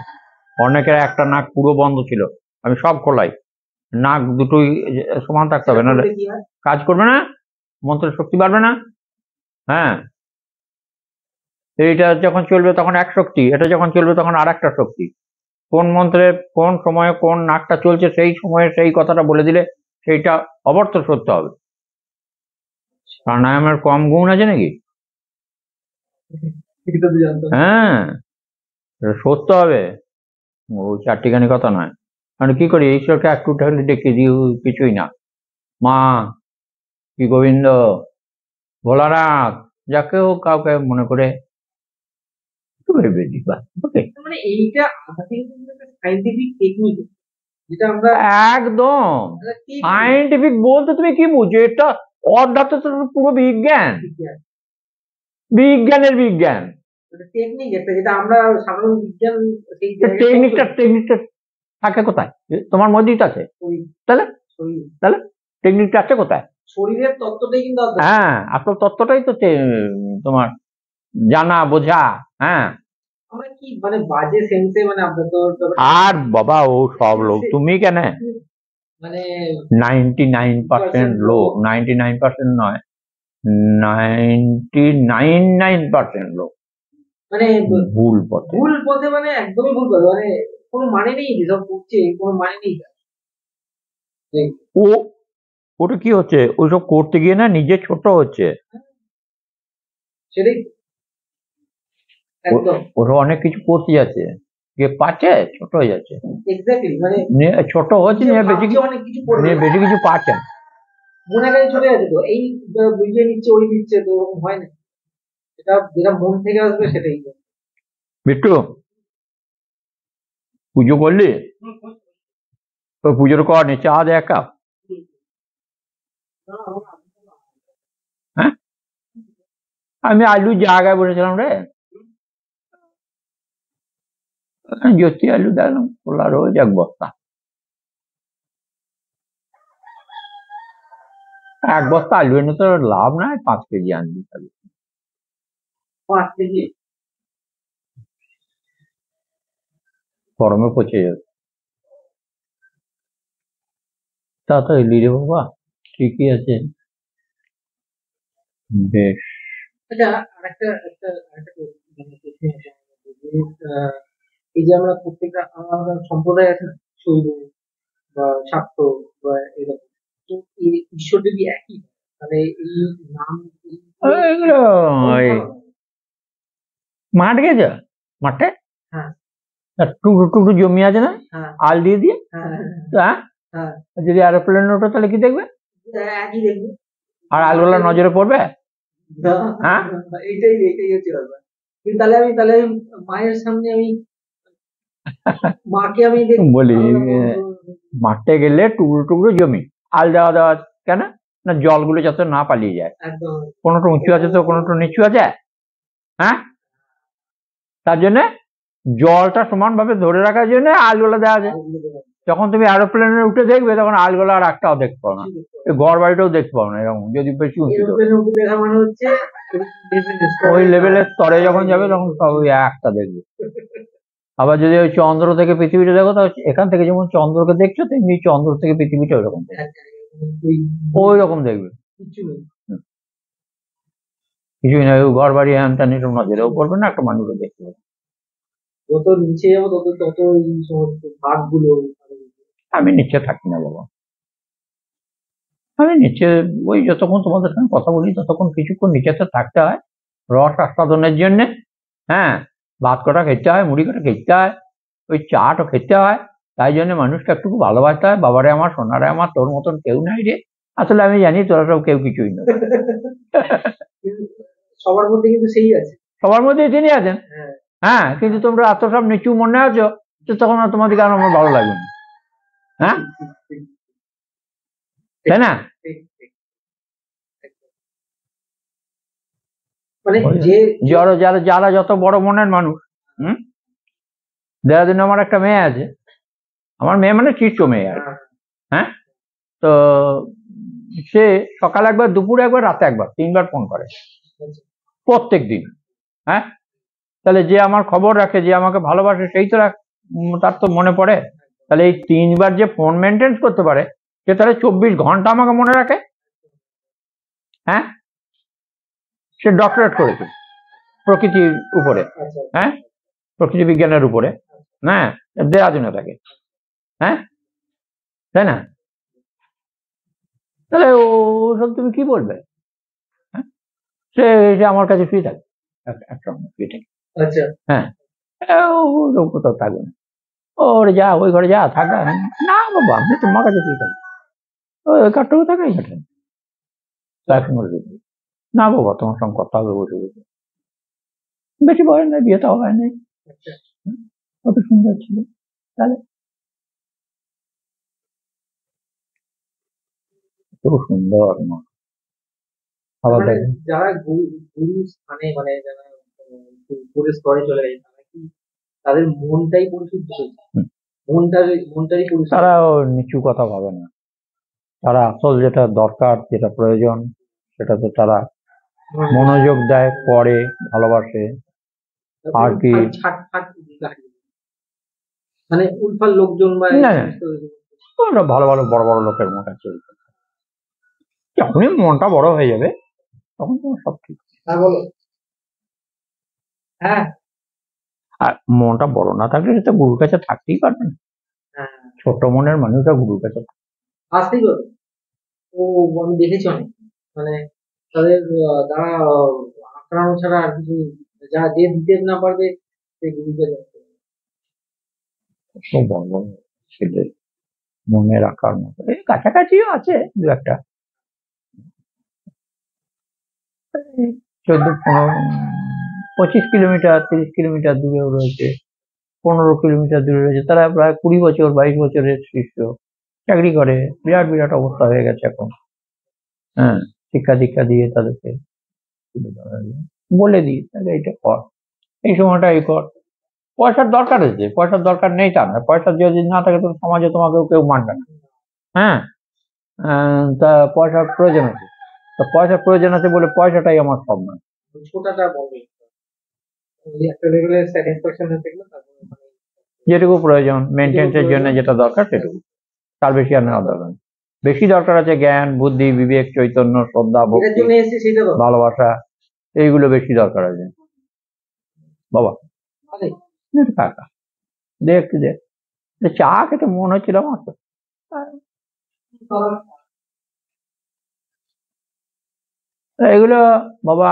অনেকের একটা নাক পুরো বন্ধ ছিল, আমি সব খোলাই, নাক দুটোই সমান থাকতে হবে, নাহলে কি হয়? কাজ করবে না, মন্ত্রের শক্তি বাড়বে না। হ্যাঁ, এইটা যখন চলবে তখন এক শক্তি, এটা যখন চলবে তখন আর একটা শক্তি। কোন মন্ত্রে কোন সময়ে কোন নাকটা চলছে সেই সময়ে সেই কথাটা বলে দিলে সেইটা অবর্ত সত্য হবে। প্রাণায়ামের কম গুণ আছে নাকি? এটা তো জানতাম না। হ্যাঁ, এটা সত্য হবে, ও চারটিখানি কথা নয়। মানে কি করি, ঈশ্বরকে একটু ঠাকুর ডেকে দিই, কিছুই না, মা, কি গোবিন্দ, ভোলানাথ, যাকে হোক কাউকে মনে করে একটু ভেবে দিই, বাস, ওকে। মানে এইটা আধ্যাত্মিক একটা সাইন্টিফিক টেকনিক, যেটা আমরা একদম সাইন্টিফিক বলতে তুমি কি বুঝো, এটা অধ্যাত্ম তো পুরো বিজ্ঞান, বিজ্ঞানের বিজ্ঞান। টেকনিক একটা, যেটা আমরা সাধারণ বিজ্ঞান টেকনিকটা থাকে কোথায়? তোমার মধ্যেই তো আছে, তাহলে তাহলে টেকনিকটা আছে কোথায়? শরীরের তত্ত্বটাই কিন্তু হ্যাঁ, আসল তত্ত্বটাই তো তোমার জানা বোঝা। হ্যাঁ, আমরা কি মানে বাজে সেন্সে, মানে আমরা তো আর বাবা ও সব লোক, তুমি কেন, মানে 99% লোক, 99% নয়, 99% লোক মানে ভুল পথে, ভুল পথে, মানে একদমই ভুল পথে, মানে কোনো মানে নেই, যেসব করছে কোনো মানে নেই। ও ওটা কি হচ্ছে, ওইসব করতে গিয়ে না নিজে ছোট হচ্ছে, সেটাই একদম। ওরা অনেক কিছু করতে যাচ্ছে, যে পাচ্ছে ছোট হয়ে যাচ্ছে, এক্স্যাক্টলি, মানে ছোট হচ্ছে, অনেক কিছু বেশি কিছু পাচ্ছে না, মনে কাছে চলে যাচ্ছে, তো এই বুঝিয়ে নিচ্ছে ওই দিচ্ছে, তো ওরকম হয় না, এটা যেটা মন থেকে আসবে সেটাই। বিট্টু, পুজো করলি? তো পুজোর কর নি, চা দে এক কাপ। হ্যাঁ, আমি আলু জায়গায় বসেছিলাম রে, জ্যোতি আলু দেখলাম খোলা রোজ এক বস্তা, এক বস্তা আলু এনে তো লাভ নাই, 5 কেজি আনবি, 5 কেজি গরমে পচে যাবে। তা তো এলি রে বাবা, ঠিকই আছে, বেশ। আচ্ছা, আরেকটা প্রশ্ন আছে যে, এই যে আমরা প্রত্যেকটা আলাদা সম্প্রদায় আছে না, শৈব বা শাক্ত বা এরকম, তো ঈশ্বর যদি একই, তাহলে এই নাম মাঠ গেছে, মাঠে হ্যাঁ টুকরো টুকরো জমি আছে না, হ্যাঁ আল দিয়ে দিয়ে, হ্যাঁ, যদি এরোপ্লেন ওঠে তাহলে কি দেখবে, একই দেখবে, আর আলগুলা নজরে পড়বে। হ্যাঁ, এইটাই হচ্ছে ব্যাপার। কিন্তু তাহলে আমি মায়ের সামনে আমি মাকে আমি বলি, মাঠে গেলে টুকরো টুকরো জমি, আল দেওয়া দেওয়া কেন না, জলগুলো যাতে না পালিয়ে যায়, কোনোটা উঁচু আছে তো কোনোটা নিচু আছে, হ্যাঁ, তার জন্য জলটা সমান ভাবে ধরে রাখার জন্য আলগুলা দেওয়া যায়। যখন তুমি এরোপ্লেনে উঠে দেখবে তখন আলগুলা আর একটাও দেখতে পাও না, ঘর বাড়িটাও দেখতে পাও না, এরকম যদি বেশি উঁচু, ওই লেভেলের স্তরে যখন যাবে তখন ওই একটা দেখবে। আবার যদি ওই চন্দ্র থেকে পৃথিবীটা দেখো, তাহলে এখান থেকে যেমন চন্দ্রকে দেখছো তেমনি চন্দ্র থেকে পৃথিবীটা ওইরকম ওই রকম দেখবে, কিছুই না, ঘর বাড়ি হ্যান ত্যান এরকম নজরেও পড়বে না, একটা মানুষও দেখতে পাবে। যত নিচে যাবো তত এই সমস্ত ভাগগুলো, আমি নিচে থাকি না বাবা, আমি নিচে ওই যতক্ষণ তোমাদের সঙ্গে কথা বলি ততক্ষণ কিছুক্ষণ নিচেতে থাকতে হয়, রস আস্বাদনের জন্য। হ্যাঁ, ভাত কটা খেতে হয়, মুড়ি কটা খেতে হয়, ওই চাটা খেতে হয়, তাই জন্য মানুষকে একটু ভালোবাসতে হয়। বাবারে আমার, সোনারে আমার, তোর মতন কেউ নাই রে, আসলে আমি জানি তোরা সব কেউ কিছুই না, সবার মধ্যে কিন্তু সেই আছে, সবার মধ্যে তিনি আছেন। হ্যাঁ, কিন্তু তোমরা এত সব নিচু মনে আছো, তো তখন তোমাদেরকে আর আমার ভালো লাগবে না, হ্যাঁ, তাই না? মানে যারা যত বড় মনের মানুষ, দেহরাদূনে আমার একটা মেয়ে আছে, আমার মেয়ে মানে শীর্ষ মেয়ে আর, হ্যাঁ, তো সে সকালে একবার, দুপুরে একবার, রাতে একবার, 3বার ফোন করে প্রত্যেক দিন। হ্যাঁ, তাহলে যে আমার খবর রাখে, যে আমাকে ভালোবাসে, সেই তো তার তো মনে পড়ে। তাহলে এই 3বার যে ফোন মেনটেন করতে পারে, সে তাহলে 24 ঘন্টা আমাকে মনে রাখে। হ্যাঁ, সে ডক্টরেট করেছে প্রকৃতির উপরে, হ্যাঁ, প্রকৃতি বিজ্ঞানের উপরে। হ্যাঁ, দেরাদুনে থাকে। হ্যাঁ, তাই না? তাহলে ওসব তুমি কি বলবে? হ্যাঁ, সে আমার কাছে ফ্রি থাকে, একটা ফ্রি থাকে। হ্যাঁ, ও কোথাও থাকবে না, ওর যা ওই ঘরে যা থাকা। না বাবা, আমি তোমার কাছে ফ্রি থাকি, ওই কাটটুকু থাকে, এই কাটে না বাবা, তোমার সঙ্গে কথা হবে বসে বসে। বেশি বয়স নাই, বিয়ে তো হয় নাই, কত সুন্দর ছিল। তাহলে খুব সুন্দর মা। আবার মানে দেখেন, যারা গুরু স্থানে, মানে যারা গুরু স্তরে চলে গেছে, তারা কি তাদের মনটাই পরিশুদ্ধ হয়েছে? হুম। মনটারই পরিশুদ্ধ। তারাও নিচু কথা ভাবে না, তারা আসল যেটা দরকার, যেটা প্রয়োজন, সেটাতে তারা মনোযোগ দেয়, পড়ে, ভালোবাসে। আর কি মানে উল্ফার লোকজন বা না, ওরা ভালো ভালো বড় বড় লোকের মন আছে। যখনই মনটা বড় হয়ে যাবে, তখন তোমার সব ঠিক। বলো। হ্যাঁ, আর মনটা বড় না থাকলে সেটা গুরুর কাছে থাকতেই পারবে না। ছোট মনের মানুষরা গুরুর কাছে আসতেই পারবে। ও আমি দেখেছি অনেক, মানে তাদের তারা আক্রান্ত ছাড়া আর কিছু, যা যে দিতে না পারবে সেই গুরুকে যাচ্ছে। খুব বড় বড় ছেলে মনে রাখার মতো, এই কাছাকাছিও আছে দু একটা, 25 কিলোমিটার, 30 কিলোমিটার দূরেও রয়েছে, 15 কিলোমিটার দূরে রয়েছে। তারা প্রায় 20 বছর, 22 বছরের শিষ্য, চাকরি করে, বিরাট বিরাট অবস্থা হয়ে গেছে এখন। হ্যাঁ, শিক্ষা দীক্ষা দিয়ে তাদেরকে বলে দিই, তাহলে এটা কর, এই সময়টা এই কর। পয়সার দরকার হয়েছে, পয়সার দরকার নেই তা নয়, পয়সা যদি না থাকে তো সমাজে তোমাকেও কেউ মানবে না। হ্যাঁ, তা পয়সার প্রয়োজন আছে, তা পয়সার প্রয়োজন আছে বলে পয়সাটাই আমার সব নয়। ছোটাটা বলবে, একটা লেভেলের স্যাটিসফ্যাকশন হতে গেলে তারপরে মানে যেটুকু প্রয়োজন মেনটেন্সের জন্য যেটা দরকার সেটুকু, তার বেশি আর নেওয়া দরকার নেই। বেশি দরকার আছে জ্ঞান, বুদ্ধি, বিবেক, চৈতন্য, শ্রদ্ধা, ভক্তি, ভালোবাসা, এইগুলো বেশি দরকার আছে বাবা। কাকা দেখ দেখ, চা খেতে মনে হচ্ছিল আমার তো। এগুলো বাবা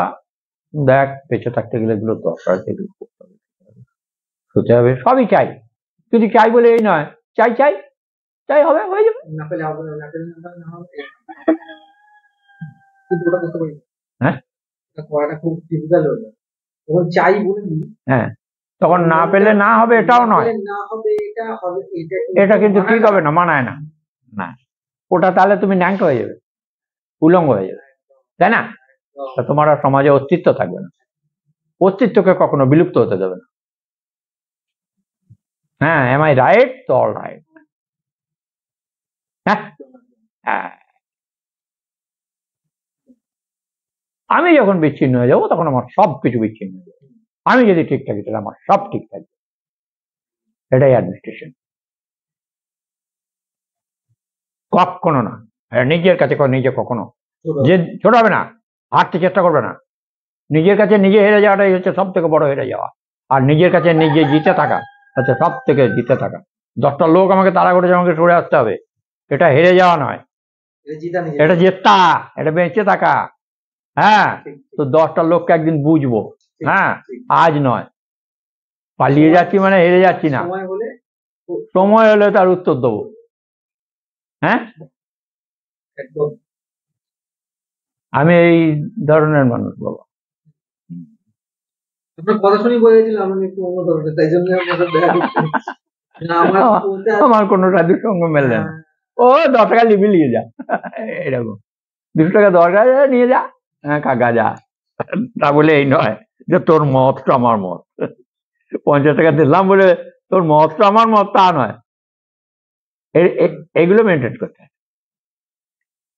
দেখ, বেঁচে থাকতে গেলে এগুলো দরকার আছে, এগুলো করতে হবে, শুতে হবে, সবই চাই। যদি চাই বলে এই নয়, চাই চাই চাই হবে, হয়ে যাবে। না পেলে হবে না, না পেলে না হবে, কিন্তু ওটা করতে পারি। হ্যাঁ, করাটা খুব ডিফিকাল্ট হয়ে যায়। তখন চাই বলে দিই, হ্যাঁ, তখন না পেলে না হবে এটাও নয়, না হবে এটা হবে, এটা কিন্তু ঠিক হবে না, মানায় না। না, ওটা তাহলে তুমি ন্যাংট হয়ে যাবে, উলঙ্গ হয়ে যাবে, তাই না? তা তোমার আর সমাজে অস্তিত্ব থাকবে না, অস্তিত্বকে কখনো বিলুপ্ত হতে দেবে না। হ্যাঁ, এম আই রাইট? তো অল রাইট। হ্যাঁ, আমি যখন বিচ্ছিন্ন হয়ে যাবো তখন আমার সব কিছু বিচ্ছিন্ন হয়ে যাবে। আমি যদি ঠিক থাকি তাহলে আমার সব ঠিক থাকবে, এটাই অ্যাডমিনিস্ট্রেশন। কখনো না, নিজের কাছে নিজে কখনো যে ছোট হবে না, হারতে চেষ্টা করবে না। নিজের কাছে নিজে হেরে যাওয়াটাই হচ্ছে সব থেকে বড় হেরে যাওয়া, আর নিজের কাছে নিজে জিতে থাকা হচ্ছে সব থেকে জিতে থাকা। 10টা লোক আমাকে তাড়া করেছে, আমাকে সরে আসতে হবে, এটা হেরে যাওয়া নয়, এটা জেতা, এটা বেঁচে থাকা। হ্যাঁ, তো 10টা লোককে একদিন বুঝবো। হ্যাঁ, আজ নয়। পালিয়ে যাচ্ছি মানে হেরে যাচ্ছি না, সময় হলে তার উত্তর দেবো। হ্যাঁ, আমি এই ধরনের মানুষ বাবা। আপনার কথা শুনে বোঝাচ্ছিলাম আমি একটু অন্য ধরনের, তাই জন্য আমার কোনো সাধুর সঙ্গে মেলে না। ও 10 টাকা লিবি নিয়ে যা, এরকম 200 টাকা দরকার নিয়ে যা, হ্যাঁ কাকা যা, তা বলে এই নয় যে তোর মতটা আমার মত। 50 টাকা দিলাম বলে তোর মতটা আমার মত তা নয়। এগুলো মেনটেন করতে হয়,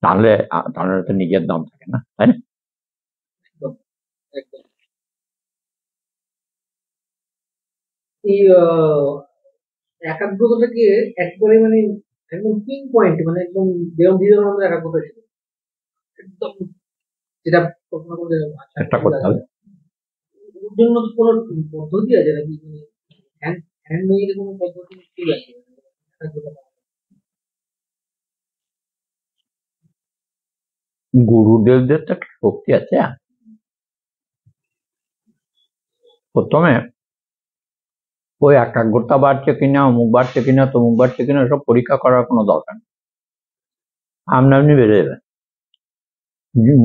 তাহলে তাহলে তো নিজের দাম থাকে না, তাই না? একদম একদম। এই একাগ্রতাটাকে একবারে মানে একদম পিন পয়েন্ট, মানে একদম যেরকম বিবেকানন্দ একাগ্রতা ছিল একদম, যেটা কল্পনা করতে চেষ্টা করতে হবে। ওর জন্য কোনো পদ্ধতি আছে নাকি, মানে হ্যান্ড মেড কোনো পদ্ধতি কি আছে একাগ্রতা বাড়ানোর? গুরুদেবদের তো একটা শক্তি আছে। প্রথমে ওই একাগ্রতা বাড়ছে কিনা, অমুক বাড়ছে কিনা, তমুক বাড়ছে কিনা, সব পরীক্ষা করার কোনো দরকার নেই, আপনা আপনি বেড়ে যাবে,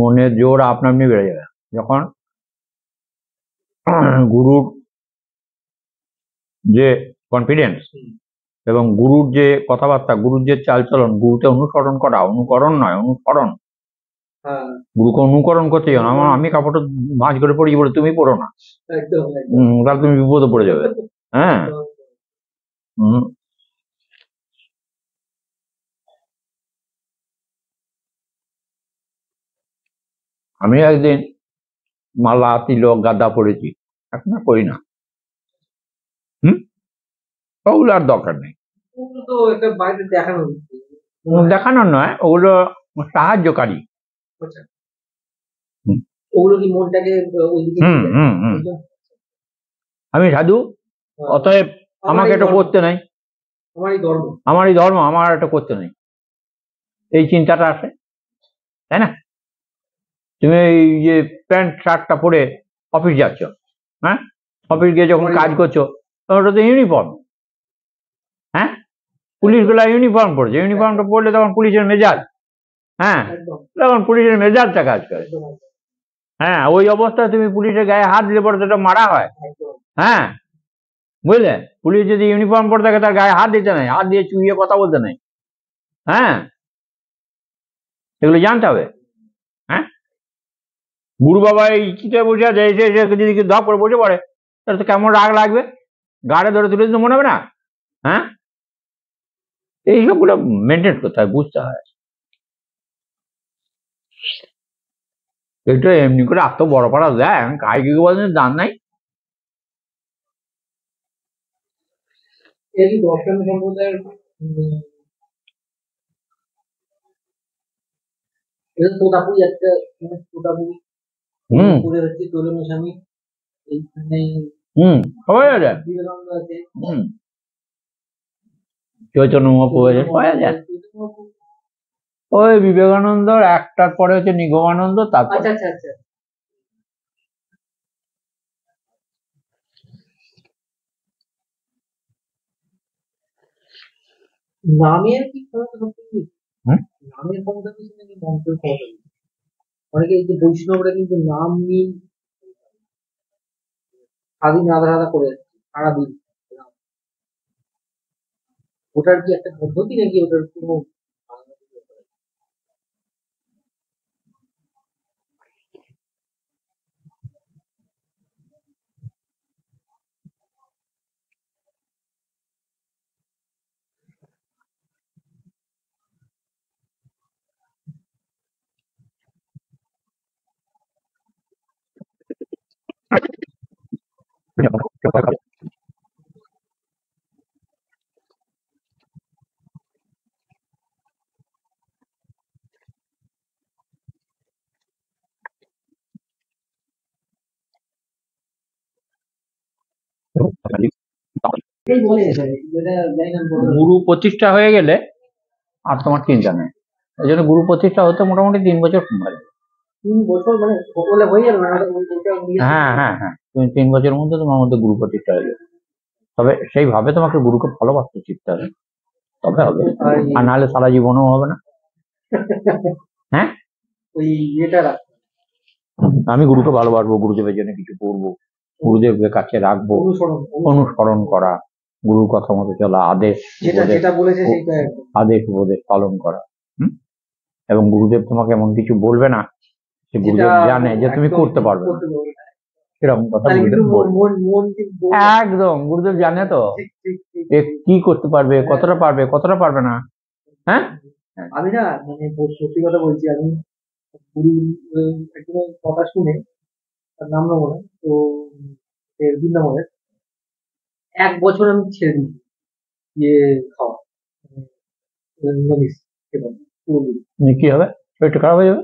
মনের জোর আপনা আপনি বেড়ে যাবে যখন গুরুর যে কনফিডেন্স এবং গুরুর যে কথাবার্তা, গুরুর যে চালচলন, গুরুকে অনুসরণ করা, অনুকরণ নয় অনুসরণ, হ্যাঁ গুরুকে অনুকরণ করতে যাও না। আমি কাপড়টা ভাঁজ করে পড়ি বলে তুমি পড়ো না, একদম একদম তাহলে তুমি বিপদে পড়ে যাবে। হ্যাঁ, একদম। হুম। আমি একদিন মালা, তিলক, গাদা পড়েছি, এখন আর করি না। ওগুলো আর দরকার নেই, ওগুলো তো একটা বাইরে দেখানো হচ্ছে। দেখানোর নয়, ওগুলো সাহায্যকারী। আচ্ছা, হুম। ওগুলো কি মনটাকে ওইদিকে হুম হুম হুম আমি সাধু, অতএব আমাকে এটা করতে নেই, আমারই ধর্ম। আমারই ধর্ম, আমার এটা করতে নেই, এই চিন্তাটা আসে, তাই না? তুমি এই যে প্যান্ট শার্টটা পরে অফিস যাচ্ছ, হ্যাঁ, অফিস গিয়ে যখন কাজ করছো তখন ওটা তো ইউনিফর্ম। হ্যাঁ, পুলিশ গুলা ইউনিফর্ম পড়ছে, ইউনিফর্মটা পড়লে তখন পুলিশের মেজাজ, হ্যাঁ, তখন পুলিশের মেজাজটা কাজ করে। হ্যাঁ, ওই অবস্থায় তুমি পুলিশের গায়ে হাত দিলে পরে সেটা মারা হয়। হ্যাঁ, বুঝলে, পুলিশ যদি ইউনিফর্ম পরে থাকে তার গায়ে হাত দিতে নাই, হাত দিয়ে চুইয়ে কথা বলতে নাই। হ্যাঁ, এগুলো জানতে হবে। হ্যাঁ, গুরু বাবা এই চিঠে বসে আছে, এসে এসে যদি ধপ করে বসে পড়ে তাহলে তো কেমন রাগ লাগবে, গাড়ে ধরে তুলে দিতে মনে হবে না? হ্যাঁ, এইসবগুলো মেনটেন করতে হয়, বুঝতে হয়। এটা এমনি করে এত বড় পাড়া দেয়, কায় কি বলেন দান নাই। এই দর্শন সম্প্রদায়ের এটা তোতাপুরি একটা, মানে তোতাপুরি করে হচ্ছে তোলন স্বামী, এইখানে হয়ে যায়, বিবেকানন্দ আছে, চৈতন্য মহাপ্রভু আছে, হয়ে যায়। ওই বিবেকানন্দর একটার পরে হচ্ছে নিগমানন্দ, তারপর আচ্ছা আচ্ছা আচ্ছা। নামের কি ক্ষমতা সবথেকে বেশি? নামের ক্ষমতা বেশি নাকি মন্ত্রের ক্ষমতা বেশি? অনেকে এই যে বৈষ্ণবরা কিন্তু নাম নিয়ে স্বাধীন আধা আধা করে যাচ্ছে সারাদিন, ওটার কি একটা পদ্ধতি নাকি ওটার কোনো গুরু প্রতিষ্ঠা হয়ে গেলে আর তোমার চিন্তা নেই। এই জন্য গুরু প্রতিষ্ঠা হতে মোটামুটি 3 বছর সময় লাগে। 3 বছর মানে সকলে হয়ে যাবে না? হ্যাঁ হ্যাঁ হ্যাঁ, তুমি 3 বছরের মধ্যে তোমার মধ্যে গুরু প্রতিষ্ঠা হয়ে যাবে। তবে সেইভাবে তোমাকে গুরুকে ভালোবাসতে শিখতে হবে, তবে হবে, আর নাহলে সারা জীবনও হবে না। হ্যাঁ, ওই ইয়েটা রাখতে আমি গুরুকে ভালোবাসবো, গুরুদেবের জন্য কিছু করবো, গুরুদেবের কাছে রাখবো, অনুসরণ করা, গুরুর কথা মতো চলা, আদেশ যেটা বলেছে সেটা আদেশ উপদেশ পালন করা। এবং গুরুদেব তোমাকে এমন কিছু বলবে না, সে গুরুদেব জানে যে তুমি করতে পারবে না। এরকম কথা তাহলে কিন্তু গুরুদেব বলে। মন কিন্তু একদম গুরুদেব জানে তো ঠিক। এ কি করতে পারবে, কতটা পারবে, কতটা পারবে না। হ্যাঁ, আমি না মানে সত্যি কথা বলছি, আমি গুরু একজনের কথা শুনে, তার নাম নেবো না তো, বৃন্দাবনের 1 বছর আমি ছেড়ে দিয়েছি ইয়ে খাওয়া, নিরামিষ খেতাম পুরোপুরি। কি হবে, শরীরটা খারাপ হয়ে যাবে।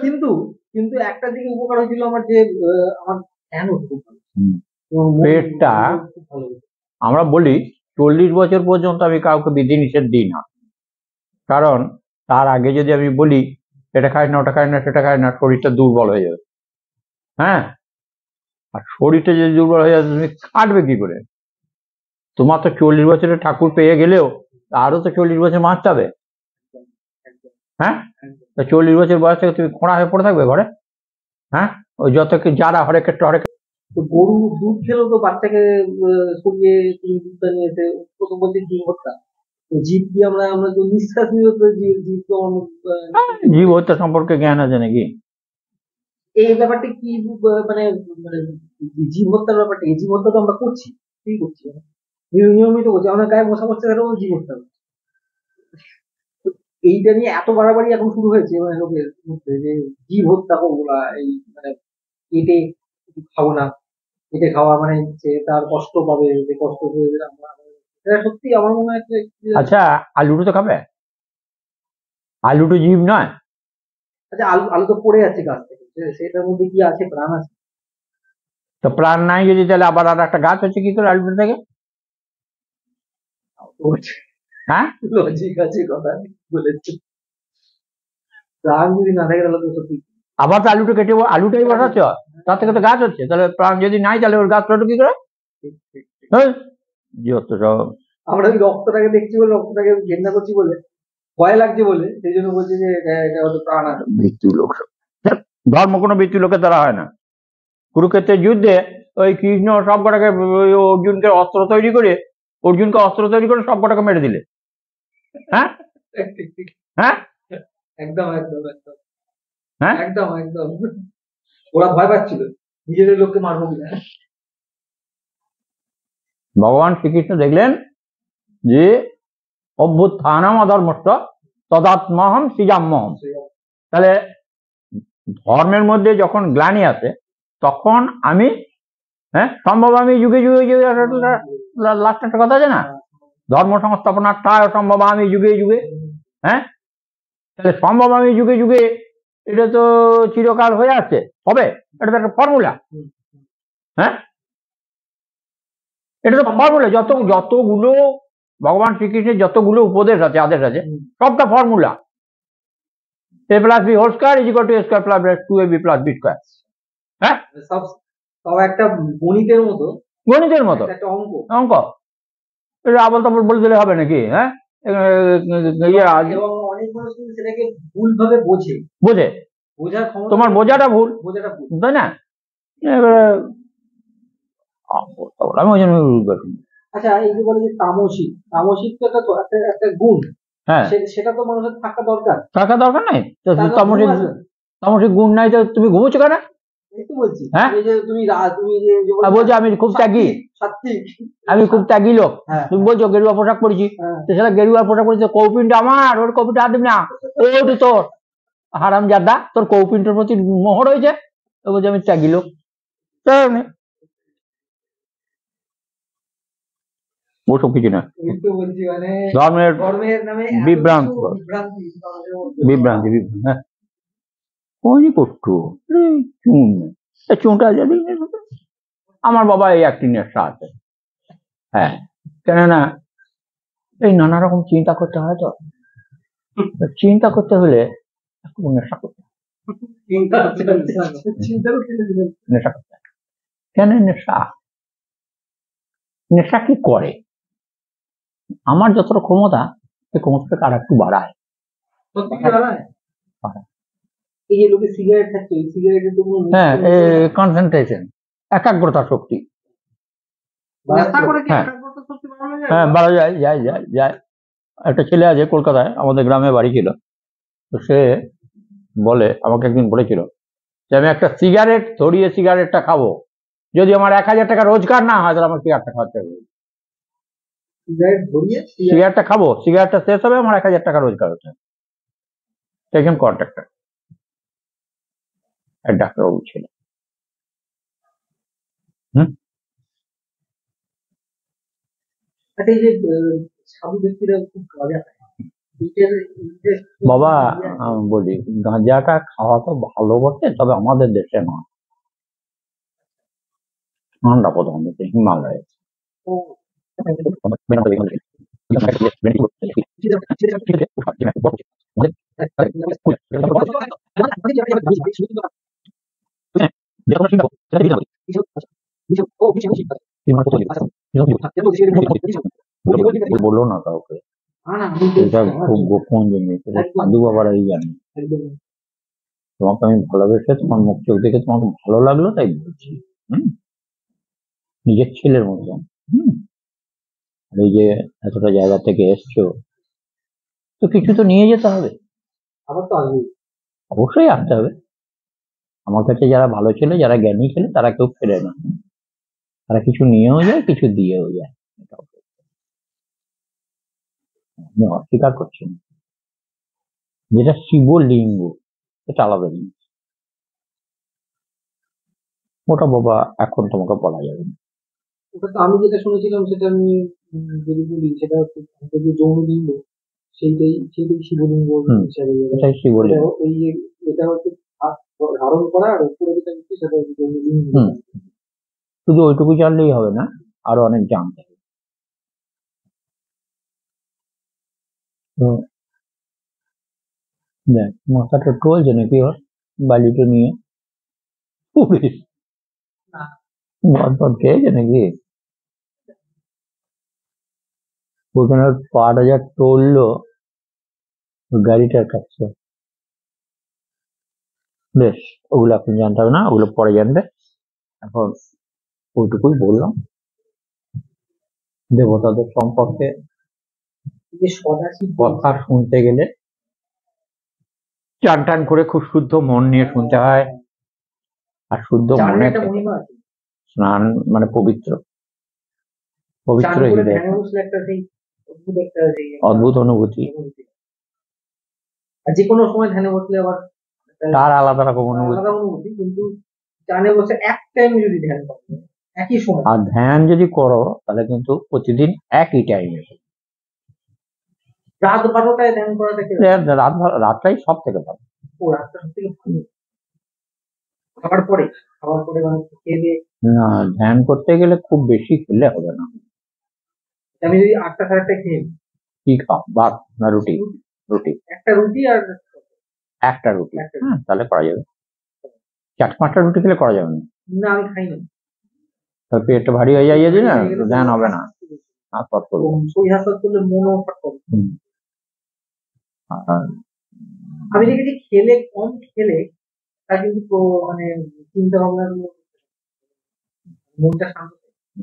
কিন্তু কিন্তু একটা দিকে উপকার হয়েছিল আমার, যে আমার ধ্যান হতো খুব ভালো। এবং পেটটা খুব ভালো হতো। আমরা বলি 40 বছর পর্যন্ত আমি কাউকে বিধি নিষেধ দিই না, কারণ তার আগে যদি আমি বলি এটা খাই না, ওটা খাই না, সেটা খাই না, শরীরটা দুর্বল হয়ে যাবে। হ্যাঁ, আর শরীরটা যদি দুর্বল হয়ে যাবে তুমি খাটবে কি করে? তোমার তো 40 বছরের ঠাকুর পেয়ে গেলেও আরো তো 40 বছর মারতে হবে। হ্যাঁ, তো 40 বছর বয়স থেকে তুমি খোঁড়া হয়ে পড়ে থাকবে ঘরে? হ্যাঁ, ওই যত কি যারা হরে ক্ষেত্র হরে তো গরু দুধ খেলেও তো বাচ্চাকে সরিয়ে তুমি দুধটা নিয়ে এসে, প্রথম বলতে জীব হত্যা। তো জীব দিয়ে আমরা তো নিঃশ্বাস নিয়ে তো জীব তো জীব হত্যা সম্পর্কে জ্ঞান আছে নাকি? এই ব্যাপারটা কি মানে মানে জীব হত্যার ব্যাপারটা, এই জীব হত্যা তো আমরা করছি, কি করছি নিয়মিত করছি, আমরা গায়ে মশা করছে, তাহলেও জীব হত্যা করছি। তো এইটা নিয়ে এত বাড়াবাড়ি এখন শুরু হয়েছে মানে লোকের মধ্যে, যে জীব হত্যা ওগুলা, এই মানে কেটে খাবো না, কেটে খাওয়া মানে যে তার কষ্ট পাবে, যে কষ্ট পেয়ে এটা সত্যি আমার মনে হয় আচ্ছা, আলুটো তো খাবে? আলুটো জীব নয়? আচ্ছা, আলু আলু তো পড়ে যাচ্ছে গাছ থেকে, সেটার মধ্যে কি আছে, প্রাণ আছে? তো প্রাণ নাই যদি, তাহলে আবার আর একটা গাছ হচ্ছে কি করে আলুটা থেকে? হ্যাঁ, লজিক আছে, কথা বলেছে, প্রাণ যদি না থাকে তাহলে তো সত্যি। আবার তো আলুটা কেটে আলুটাই বসাচ্ছ, তার থেকে তো গাছ হচ্ছে, তাহলে প্রাণ যদি নাই তাহলে ওর গাছ কি করে? হ্যাঁ, যত সব। আমরা ওই রক্তটাকে দেখছি বলে, রক্তটাকে ঘেন্না করছি বলে, ভয় লাগছে বলে, সেই জন্য বলছি যে এটা হয়তো প্রাণ আছে। মৃত্যু লোক, ধর্ম কোনো মৃত্যু লোকের দ্বারা হয় না। কুরুক্ষেত্রের যুদ্ধে ওই কৃষ্ণ সব কটাকে অর্জুনকে অস্ত্র তৈরি করে সব কটাকে মেরে দিলে। হ্যাঁ, হ্যাঁ, একদম একদম একদম হ্যাঁ, একদম একদম ওরা ভয় পাচ্ছিল নিজেদের লোককে মারবো কিনা। ভগবান শ্রীকৃষ্ণ দেখলেন যে অভ্যুত্থানম অধর্মস্য তদাত্মহম সৃজাম্যহম। তাহলে ধর্মের মধ্যে যখন গ্লানি আসে তখন আমি, হ্যাঁ, সম্ভব আমি যুগে যুগে যুগে, লাস্ট একটা কথা আছে না, ধর্ম সংস্থাপনার্থায় সম্ভব আমি যুগে যুগে। হ্যাঁ, তাহলে সম্ভব আমি যুগে যুগে, এটা তো চিরকাল হয়ে আসছে, হবে, এটা তো একটা ফর্মুলা। হ্যাঁ, এটা তো ফর্মুলা, যতগুলো ভগবান শ্রীকৃষ্ণের যতগুলো উপদেশ আছে, আদেশ আছে, সবটা formula. a plus b whole square is equal to a square plus 2ab plus b square। হ্যাঁ, সব সব একটা গণিতের মতো, গণিতের মতো একটা অঙ্ক। অঙ্ক। এটা আবল তাবল বলে দিলে হবে নাকি? হ্যাঁ, এবং অনেক মানুষ কিন্তু সেটাকে ভুলভাবে বোঝে, বোঝার ক্ষমতা, তোমার বোঝাটা ভুল, তাই না? এবারে আমি ওই জন্য। আচ্ছা, এই যে বলে যে তামসিক, তামসিক তো একটা গুণ, হ্যাঁ, সেটা তো মানুষের থাকা দরকার। নাই তো তার তামসিক গুণ নাই তো তুমি ঘুমোচ্ছ কেন? এই তো বলছি, হ্যাঁ, এই যে তুমি যে বলছো আমি খুব ত্যাগী, সাত্বিক, আমি খুব ত্যাগী লোক। হ্যাঁ। তুমি বলছো গেরুয়া পোশাক পরেছি, হ্যাঁ। তো সেটা গেরুয়া পোশাক পরেছে, কৌপিনটা আমার, ওর কৌপিনটা হাত দিবি না, ওটা তোর। হারাম জাদা, তোর কৌপিনটার প্রতি মোহ রয়েছে, তো বলছে আমি ত্যাগী লোক। ওসব কিছু না, এই তো বলছি মানে ধর্মের নামে বিভ্রান্ত, বিভ্রান্তি। হ্যাঁ, ওই করতো চুন, চুনটা যদি আমার বাবা এই একটি নেশা আছে। হ্যাঁ, কেননা এই নানা রকম চিন্তা করতে হয়, তো চিন্তা করতে হলে নেশা করতে হয়। নেশা করতে হয় কেন? নেশা কি করে? আমার যতটা ক্ষমতা, সেই ক্ষমতাটাকে আর একটু বাড়ায়। এই যে লোকে সিগারেট খাচ্ছে, সিগারেটের তো হ্যাঁ, কনসেন্ট্রেশন, একাগ্রতা শক্তি। হ্যাঁ, বাড়া যায় যায় যায় যায়। একটা ছেলে আছে কলকাতায়, আমাদের গ্রামে বাড়ি ছিল, তো সে বলে, আমাকে একদিন বলেছিল যে আমি একটা সিগারেট ধরিয়ে সিগারেটটা খাবো, যদি আমার 1000 টাকা রোজগার না হয় তাহলে আমার সিগারেটটা খাওয়াতে হবে। সিগারেট ধরিয়ে সিগারেটটা খাবো, সিগারেটটা শেষ হবে, আমার 1000 টাকা রোজগার হচ্ছে। একজন কন্ট্রাক্টর, এক ডাক্তারবাবু ছিল। আচ্ছা, এই যে সাধু ব্যক্তিরা খুব গাঁজা খায়, বাবা আমি বলি, গাঁজাটা খাওয়া তো ভালো বটে, তবে আমাদের দেশে নয়, ঠান্ডা প্রধান দেশে হিমালয়ে। বললো না কাউকে, এটা খুব গোপন জিনিস, সাধু বাবারাই জানে। তোমাকে আমি ভালোবেসে তোমার মুখ চোখ দেখে তোমাকে ভালো লাগলো তাই বলছি। নিজের ছেলের মতন। আর এই যে এতটা জায়গা থেকে এসছো, তো কিছু তো নিয়ে যেতে হবে। আবার তো আসবে, অবশ্যই আসতে হবে। আমার কাছে যারা ভালো ছেলে, যারা জ্ঞানী ছেলে, তারা কেউ ফেরে না, তারা কিছু নিয়েও যায়, কিছু দিয়েও যায়। আমি অস্বীকার করছি না। যেটা শিবলিঙ্গ সেটা আলাদা জিনিস, ওটা বাবা এখন তোমাকে বলা যাবে না। ওটা তো আমি যেটা শুনেছিলাম সেটা আমি যদি বলি, সেটা হচ্ছে যে যৌনলিঙ্গ, সেইটাই শিবলিঙ্গ হিসাবে। এটাই শিবলিঙ্গ। ওই যে এটা হচ্ছে ধারণ করা, আর উপরে যেটা হচ্ছে সেটা হচ্ছে যৌনলিঙ্গ। শুধু ওইটুকু জানলেই হবে না, আরো অনেক জানতে হবে। দেখ মাথাটা টলছে নাকি ওর, বালিটা নিয়ে মদ খেয়েছে নাকি? ওখানে পাটা যা টললো গাড়িটার কাছে, বেশ ওগুলো এখন জানতে হবে না, ওগুলো পরে জানবে। এখন ওইটুকুই বললাম দেবতাদের সম্পর্কে কথা শুনতে গেলে টান টান করে খুব শুদ্ধ মন নিয়ে শুনতে হয়, আর শুদ্ধ মনে স্নান মানে পবিত্র পবিত্র হৃদয়, অদ্ভুত অনুভূতি। যে কোনো সময় ধ্যানে বসলে আবার তার আলাদা রকম অনুভূতি, কিন্তু ধ্যানে বসে এক টাইমে যদি ধ্যান করো একই সময়, আর ধ্যান যদি করো তাহলে কিন্তু প্রতিদিন একই টাইমে, রাত 12টায় ধ্যান করাটা রাতটাই সব থেকে ভালো। ও রাতটা সব থেকে ভালো। খাবার পরে মানে খেয়ে দিয়ে না, ধ্যান করতে গেলে খুব বেশি খেলে হবে না। আমি যদি 8টা 8:30টায় খেয়ে কি খাও, ভাত না রুটি? রুটি, একটা রুটি আর একটা রুটি, হ্যাঁ তাহলে করা যাবে। 4-5টা রুটি খেলে করা যাবে না। না আমি খাই না, তার পেটটা ভারী হয়ে যায় যদি না, ধ্যান হবে না, হাত করবে। ওই হাত করলে মনও করবে। আমি দেখেছি খেলে কম খেলে তার কিন্তু মানে চিন্তা ভাবনা মনটা শান্ত থাকে,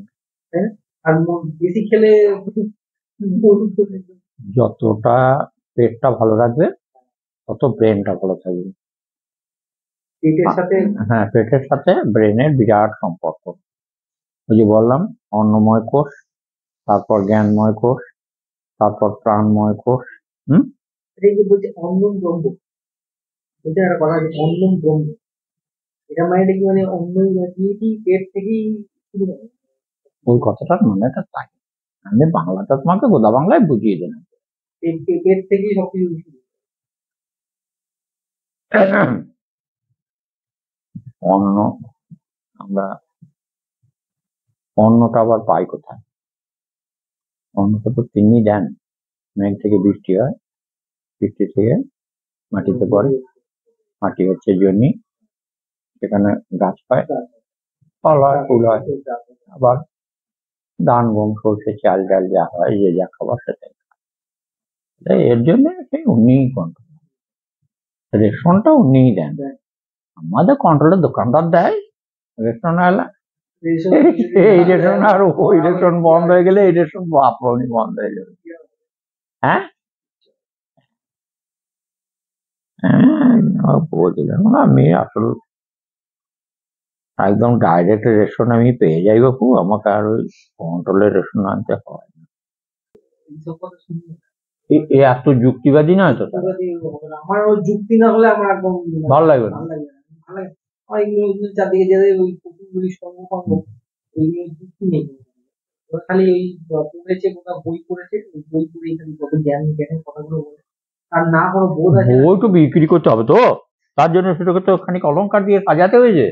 তাই না? আর বেশি খেলে যতটা পেটটা ভালো রাখবে তত ব্রেনটা ভালো থাকবে। পেটের সাথে, হ্যাঁ পেটের সাথে ব্রেনের বিরাট সম্পর্ক। ওই যে বললাম অন্নময় কোষ, তারপর জ্ঞানময় কোষ, তারপর প্রাণময় কোষ। এই যে বলছে অন্নম ব্রহ্ম, এটা একটা কথা আছে, অন্নম ব্রহ্ম, এটা মানে কি, মানে অন্য কি পেট থেকেই শুরু হয়? ওই কথাটার মানেটা তাই, আমি বাংলাটা তোমাকে গোদা বাংলায় বুঝিয়ে দিলাম। পেট থেকেই সবকিছু শুরু। অন্ন, আমরা অন্নটা আবার পাই কোথায়? অন্নটা তো তিনি দেন, মেঘ থেকে বৃষ্টি হয়, বৃষ্টি থেকে মাটিতে পড়ে, মাটি হচ্ছে জমি, সেখানে গাছ পায়, ফল হয়, ফুল হয়, আবার ধান গম সরষে চাল ডাল যা হয়, যে যা খাবার সেটাই। এর জন্য সেই উনিই কন্ট্রোল, রেশনটা উনিই দেন, আমাদের কন্ট্রোলের দোকানদার দেয়, রেশন আলা এই রেশন আর ওই রেশন বন্ধ হয়ে গেলে এই রেশন আপনি বন্ধ হয়ে যাবে। হ্যাঁ হ্যাঁ বলছিলাম আমি আসল একদম ডাইরেক্ট রেশন আমি পেয়ে যাই বাপু, আমাকে আর ওই কন্ট্রোলের রেশন আনতে হয় না। এইসব কথা শুনলে এ এত যুক্তিবাদী নয় তো, যুক্তিবাদী হবে না। আমার ওই যুক্তি না হলে আমার একদম ভালো লাগবে না। ভালো লাগে না। ভালো লাগে না। আমার এগুলো চারদিকে যে ওই কুকুরগুলি সর্বভঙ্গ ওইগুলো যুক্তি নেই। ওরা খালি ওই পড়েছে কোথাও বই পড়েছে, ওই বই পড়েই খালি কত জ্ঞান জ্ঞানের কথাগুলো বলে। আর না কোনো বোধ আছে না। বই তো বিক্রি করতে হবে তো, তার জন্য সেটাকে তো খানিক অলংকার দিয়ে সাজাতে হয়েছে।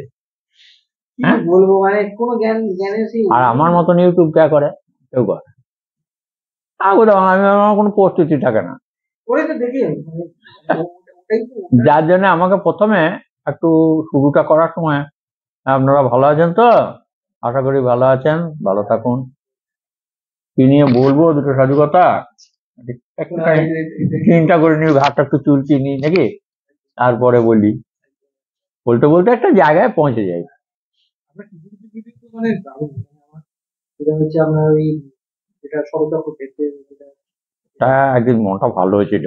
কি হ্যাঁ? বলবো মানে কোনো জ্ঞানের সেই আর আমার মতন ইউটিউব কে করে, কেউ করে আমার কোনো প্রস্তুতি থাকে না, করে তো দেখি মানে ওটাই তো যার জন্য আমাকে প্রথমে একটু শুরুটা করার সময়, আপনারা ভালো আছেন তো, আশা করি ভালো আছেন, ভালো থাকুন, কি নিয়ে বলবো দুটো সাধু কথা, একটুখানি চিন্তা করে নিই, ভাতটা একটু চুলকি নিই নাকি, তারপরে বলি, বলতে বলতে একটা জায়গায় পৌঁছে যাই। আমরা কিছু কিছু জিনিস তো মানে দারুণ মানে আমার যেটা হচ্ছে আপনার ওই যেটা সরকার দেখতে যেটা তা একদিন মনটা ভালো হয়েছিল।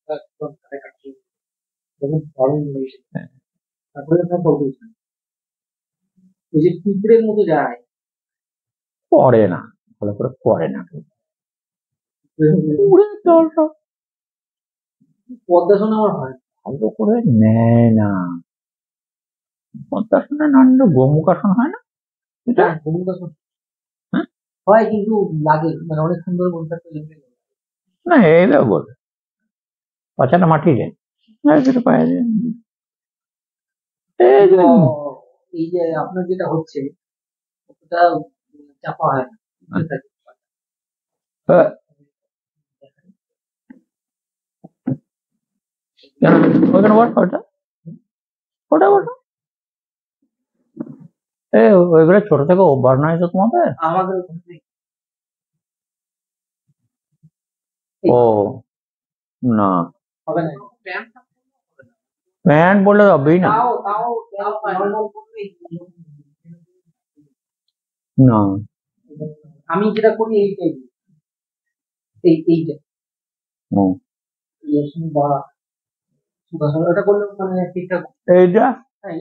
একদম ধারে কাটছে তখন দারুণ লেগেছে। তারপরে আপনার বলছেন ওই যে পিঁপড়ের মতো যায় পড়ে না, ভালো করে পড়ে না, উড়ে চল সব, পদ্মাসন আমার হয় না। ভালো করে নেয় না। পদ্মাসনে না নিলে গোমুখাসন হয় না এটা? হ্যাঁ পদ্মাসন হ্যাঁ? হয় কিন্তু লাগে মানে অনেক সুন্দর বলতে না এইভাবে বলে পাছাটা মাটিরে, কিছু পাওয়া যায় না। এই যে, এই যে আপনার যেটা হচ্ছে ওটা চাপা হয় না উঠে থাকে। কেন ওইখানে বস, ওটা ওটা বসো, ওইগুলো ছোট থেকে অভ্যাস নয় তো তোমাদের। আমাদের ওখানে নেই। ও না, হবে না প্যান্ট বললে হবেই না। তাও তাও নর্মাল করলেই না, আমি যেটা করি এইটাই এইটা ও, রসুন বা সুগার ওটা করলে মানে ঠিকঠাক এইটা হ্যাঁ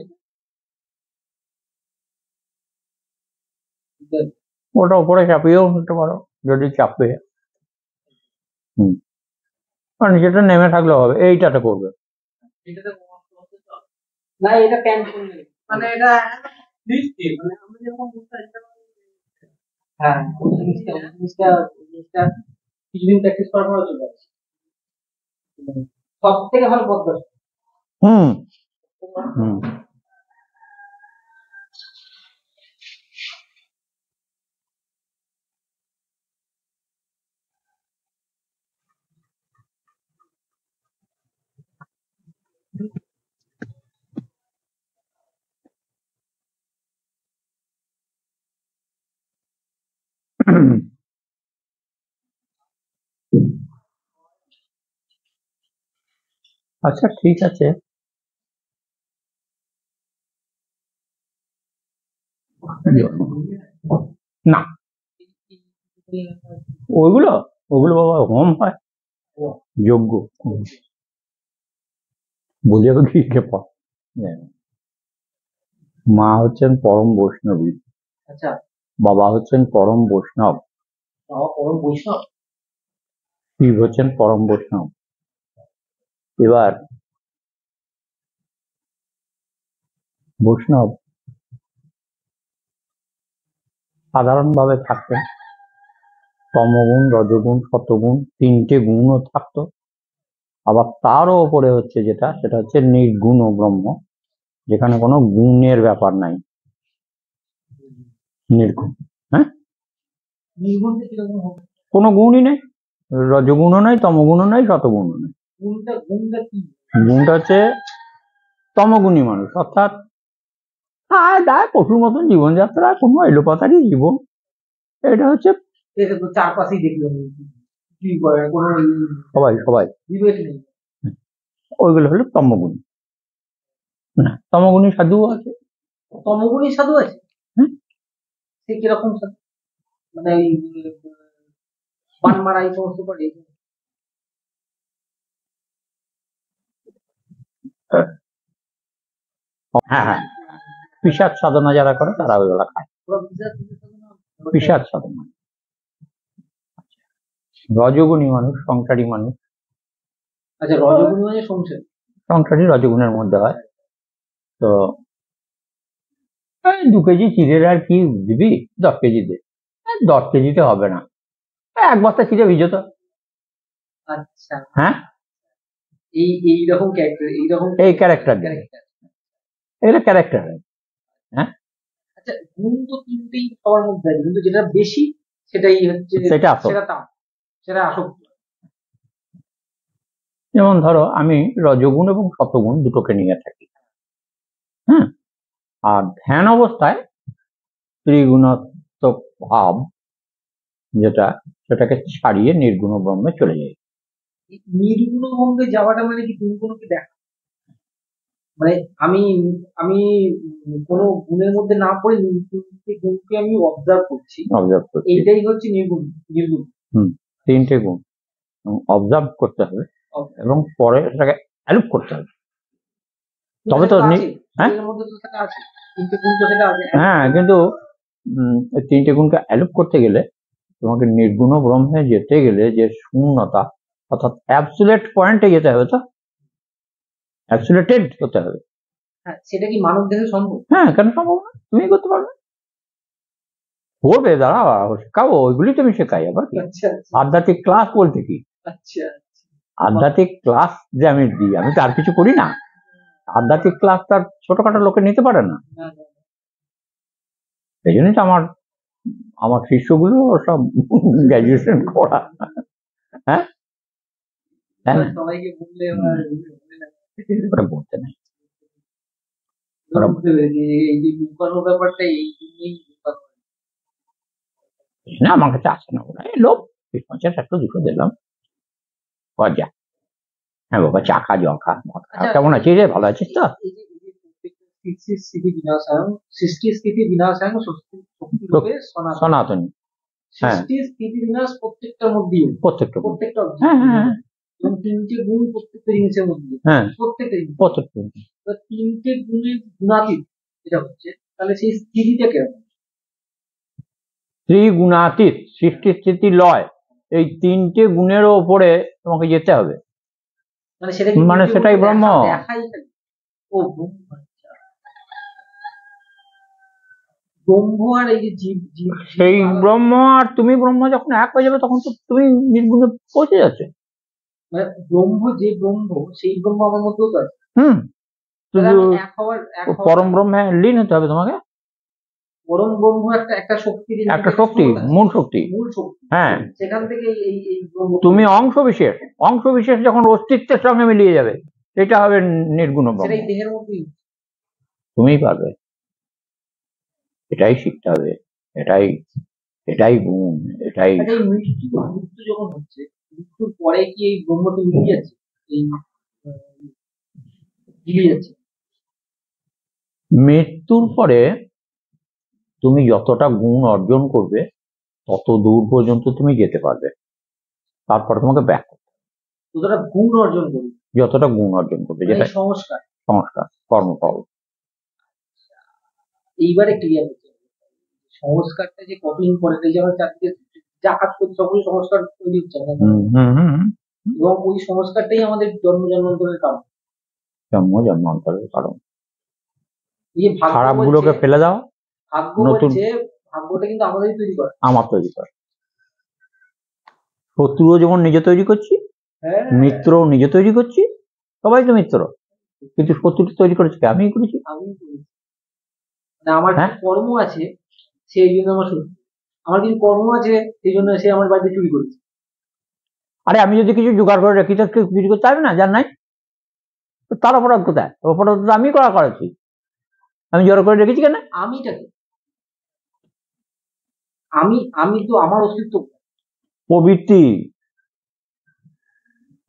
ওটা উপরে চাপিয়েও নিতে পারো যদি চাপে। হুম, আর নিচেটা নেমে থাকলে হবে, এইটাতে করবে। এটাতে না এটা প্যান করলে মানে এটা মানে আমরা যখন বুঝতে হ্যাঁ ওই জিনিসটা কিছুদিন প্র্যাকটিস করার পরে চলে আসে সব থেকে ভালো পদ্মা হুম হুম। আচ্ছা ঠিক আছে, না ওইগুলো ওগুলো বাবা হোম হয়, যোগ্য বুঝে গিয়ে পড়। মা হচ্ছেন পরম বৈষ্ণবী, আচ্ছা বাবা হচ্ছেন পরম বৈষ্ণব, বাবা পরম বৈষ্ণব শিব হচ্ছেন পরম বৈষ্ণব। এবার বৈষ্ণব সাধারণভাবে থাকতেন, তমগুণ রজগুণ সতগুণ তিনটে গুণও থাকতো, আবার তারও ওপরে হচ্ছে যেটা, সেটা হচ্ছে নির্গুণ ব্রহ্ম, যেখানে কোনো গুণের ব্যাপার নাই, নির্গুণ। হ্যাঁ, নির্গুণটা কিরকম হবে কোনো গুণই নেই, রজগুণও নাই তমগুণও নাই শতগুণও নাই। গুণটা কি গুণটা হচ্ছে তমগুণী মানুষ, অর্থাৎ খায় দায় পশুর মতন জীবনযাত্রা, কোনো এলোপাতারি জীবন, এটা হচ্ছে এটা তো চারপাশেই দেখলাম কি করে কোনো সবাই সবাই বিবেক নেই ওইগুলো হলো তমগুণ। না তমগুণী সাধু আছে, তমগুণী সাধু আছে হ্যাঁ? সে কিরকম সাধু মানে ওই পান মারা এই সমস্ত করে হ্যাঁ হ্যাঁ পিশাচ সাধনা যারা করে তারা ওইগুলা খায়। পিশাচ সাধনা। রজগুণী মানুষ, সংসারী মানুষ। আচ্ছা, রজগুণী মানে সংসারী রজগুণের মধ্যে হয়। তো 2 কেজি চিড়ের আর কি দিবি, 10 কেজি দে। 10 কেজিতে হবে না, 1 বস্তা চিড়ে ভিজো। আচ্ছা, হ্যাঁ, এইরকম এই ক্যারেক্টার এগুলো ক্যারেক্টার। হ্যাঁ, আচ্ছা, গুণ তো তিনটেই সবার মধ্যে আছে, কিন্তু যেটা বেশি সেটাই হচ্ছে সেটা আসক্তি। যেমন ধরো আমি রজগুণ এবং শতগুণ দুটোকে নিয়ে থাকি। হ্যাঁ, আর ধ্যান অবস্থায় ত্রিগুণাত্মক ভাব যেটা, সেটাকে ছাড়িয়ে নির্গুণ ব্রহ্মে চলে যায়। নির্গুণ ব্রহ্মে যাওয়াটা মানে কি তুমি কোনো কি দেখা, মানে আমি আমি কোনো গুণের মধ্যে না পড়ে গুণকে আমি অবজার্ভ করছি, এইটাই হচ্ছে নির্গুণ। 3টে গুণ অবজার্ভ করতে হবে এবং পরে সেটাকে অ্যালুপ করতে হবে, তবে তো। হ্যাঁ, কিন্তু 3টে গুণকে অ্যালুপ করতে গেলে তোমাকে নির্গুণ ব্রহ্মে যেতে গেলে যে শূন্যতা, অর্থাৎ অ্যাবসুলেট পয়েন্টে যেতে হবে, তো অ্যাবসুলেটেড হতে হবে। সেটা কি মানব দেহে সম্ভব? হ্যাঁ, কেন সম্ভব না? তুমি করতে পারবে, করবে, দাঁড়াও শেখাবো, ওইগুলি তুমি শেখাই। আবার আধ্যাত্মিক ক্লাস বলতে কি, আধ্যাত্মিক ক্লাস যে আমি দিই, আমি তো আর কিছু করি না। আধ্যাত্মিক ক্লাস তার ছোটখাটো লোকে নিতে পারে না। এই জন্যই তো আমার শিষ্যগুলো সব গ্র্যাজুয়েশন করা। হ্যাঁ, সবাইকে বললে বলতে নাই, না আমার কাছে আসে না ওরা। এই লোক 50-100-200 দিলাম, যা। হ্যাঁ বাবা, চা খা, জল খা, মদ খা। কেমন আছিস রে? ভালো আছিস তো? সনাতনী। হ্যাঁ, প্রত্যেকটার মধ্যে, প্রত্যেকটা। হ্যাঁ, 3টে গুণ প্রত্যেকটা জিনিসের মধ্যে। হ্যাঁ, প্রত্যেকটা 3টে গুণের গুণাতীত যেটা হচ্ছে, তাহলে সেই স্থিতিটা কেমন? ত্রিগুণাতীত, সৃষ্টি স্থিতি লয়, এই 3টে গুণের ওপরে তোমাকে যেতে হবে। মানে সেটাই ব্রহ্ম। ব্রহ্ম আর এই যে জীব, সেই ব্রহ্ম আর তুমি ব্রহ্ম যখন এক হয়ে যাবে, তখন তো তুমি নির্গুণে পৌঁছে যাচ্ছে। মানে ব্রহ্ম, যে ব্রহ্ম, সেই ব্রহ্ম আমার মধ্যেও তো আছে। পরম ব্রহ্মে লীন হতে হবে তোমাকে। পরম ব্রহ্ম একটা শক্তি, মূল শক্তি। হ্যাঁ, সেখান থেকে তুমি অংশ বিশেষ যখন অস্তিত্বের সঙ্গে মিলিয়ে যাবে, এটা হবে নির্গুণ ব্রহ্ম। দেহের মধ্যেই তুমিই পারবে। এটাই শিখতে হবে, এটাই গুণ, এটাই। মৃত্যু যখন হচ্ছে, মৃত্যুর পরে কি এই ব্রহ্মতে মিলিয়ে যাচ্ছে? মৃত্যুর পরে তুমি যতটা গুণ অর্জন করবে, তত দূর পর্যন্ত তুমি যেতে পারবে। তারপর তোমাকে ব্যাক করতে হবে। যতটা গুণ অর্জন করবে, যেটা সংস্কার, কর্মফল। এইবারে ক্লিয়ার হচ্ছে সংস্কারটা যে কত ইম্পর্টেন্ট। এই যে আমার চাকরিতে যা কাজ করছে সকলেই সংস্কার তৈরি হচ্ছে, এবং ওই সংস্কারটাই আমাদের জন্মান্তরের কারণ। খারাপগুলোকে ফেলে দাও, ভাগ্যটা কিন্তু আমাদেরই তৈরি করে, তৈরি করে। শত্রুও যেমন নিজে তৈরি করছি, মিত্রও নিজে তৈরি করছি, সবাই তো মিত্র, কিন্তু শত্রুটা তৈরি করেছে কে? আমিই করেছি। আমার কর্ম আছে, সেই জন্য আমার শত্রু। আমার কিছু কর্ম আছে, সেই জন্য সে আমার বাড়িতে চুরি করেছে। আরে আমি যদি কিছু জোগাড় করে রাখি, তো চুরি করতে পারবে না? যার নাই তার অপরাধ কোথায়? অপরাধ তো আমি করেছি। আমি জোগাড় করে রেখেছি কেন? আমি তো আমার অস্তিত্ব, প্রবৃত্তি।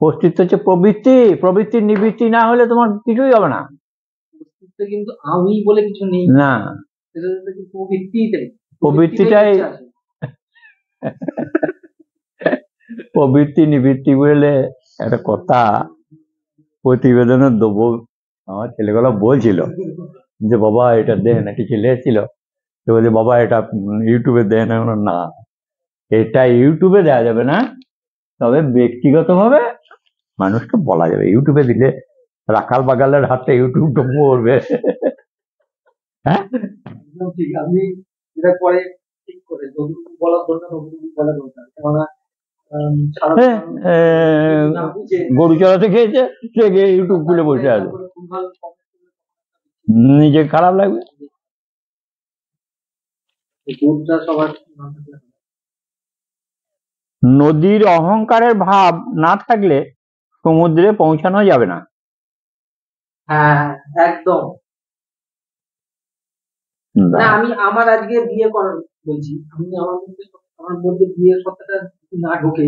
অস্তিত্ব হচ্ছে প্রবৃত্তি। প্রবৃত্তির নিবৃত্তি না হলে তোমার কিছুই হবে না। অস্তিত্ব কিন্তু আমি বলে কিছু নেই না, প্রবৃত্তিটাই প্রবৃত্তি নিবৃত্তি বলে একটা কথা প্রতিবেদনে দেবো, আমার ছেলেগুলো বলছিল যে বাবা এটা দেন, একটি ছেলে এসেছিল, সে বলছে বাবা এটা ইউটিউবে দেন। আমি বললাম, না, এটা ইউটিউবে দেওয়া যাবে না, তবে ব্যক্তিগতভাবে মানুষকে বলা যাবে। ইউটিউবে দিলে রাখাল বাগালের হাতে ইউটিউব তো মরবে। হ্যাঁ, একদম ঠিক। আপনি যেটা করে ঠিক করে যতটুকু বলার দরকার ততটুকু বলা দরকার, কেননা সারা হ্যাঁ, না বুঝে গরু চড়াতে খেয়েছে, সে গিয়ে ইউটিউব খুলে বসে আছে, তারপরে ভুলভাল comment করলে নিজে খারাপ লাগবে। দুধটা সবার না থাকলে হবে। নদীর অহংকারের ভাব না থাকলে সমুদ্রে পৌঁছানো যাবে না। হ্যাঁ একদম। না আমি আমার আজকে বিয়ে করার বলছি, আমি আমার মধ্যে বিয়ের সত্তাটা যদি না ঢোকে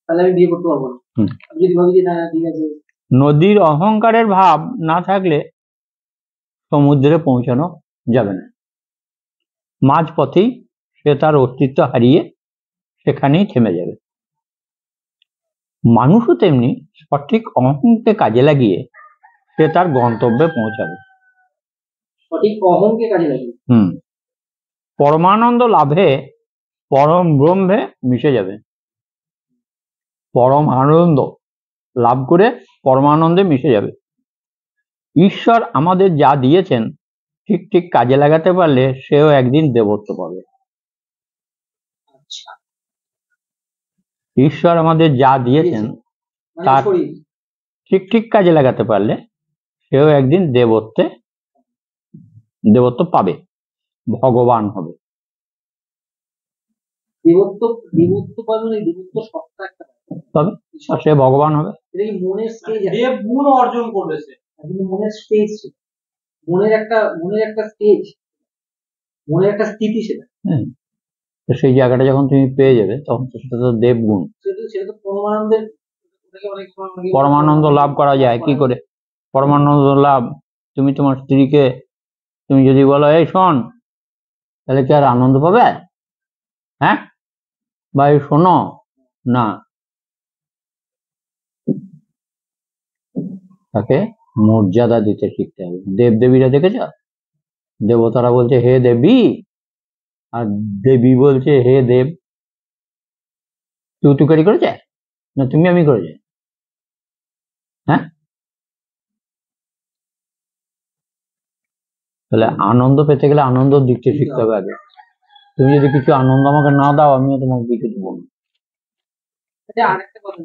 তাহলে আমি বিয়ে করতে পারবো না। হুম। আমি যদি ভাবি যে না ঠিক আছে, নদীর অহংকারের ভাব না থাকলে সমুদ্রে পৌঁছানো যাবে না। মাঝপথেই সে তার অস্তিত্ব হারিয়ে সেখানেই থেমে যাবে। মানুষও তেমনি সঠিক অহংকে কাজে লাগিয়ে সে তার গন্তব্যে পৌঁছাবে। সঠিক অহংকে কাজে লাগে। পরমানন্দ লাভে পরম ব্রহ্মে মিশে যাবে। পরম আনন্দ লাভ করে পরমানন্দে মিশে যাবে। ঈশ্বর আমাদের যা দিয়েছেন ঠিক ঠিক কাজে লাগাতে পারলে সেও একদিন দেবত্ব পাবে। আচ্ছা, ঈশ্বর আমাদের যা দিয়েছেন মানে তার শরীর ঠিক ঠিক কাজে লাগাতে পারলে সেও একদিন দেবত্ব পাবে, ভগবান হবে। দেবত্ব পাবে না, দেবত্ব সত্তা একটা তবে সে ভগবান হবে। এটা কি মনের স্টেজ, দেব গুণ অর্জন করবে সে, কিন্তু মনের স্টেজ, মনের একটা স্টেজ, মনের একটা স্থিতি সেটা। তো সেই জায়গাটা যখন তুমি পেয়ে যাবে তখন তো সেটা তো দেবগুণ। সেটা তো পরমানন্দের, অনেক সময় পরমানন্দ লাভ করা যায় কি করে? পরমানন্দ লাভ, তুমি তোমার স্ত্রীকে তুমি যদি বলো এই শোন, তাহলে কি আর আনন্দ পাবে? হ্যাঁ, বা এই শোনো না, তাকে মর্যাদা দিতে শিখতে হবে। দেবদেবীরা দেখেছ, দেবতারা বলছে হে দেবী, আর দেবী বলছে হে দেব। তুই করেছে না তুমি আমি করেছে? হ্যাঁ, তাহলে আনন্দ পেতে গেলে আনন্দ দিতে শিখতে হবে আগে। তুমি যদি কিছু আনন্দ আমাকে না দাও, আমিও তোমাকে কিছু দেবো না। আরেকটা কথা,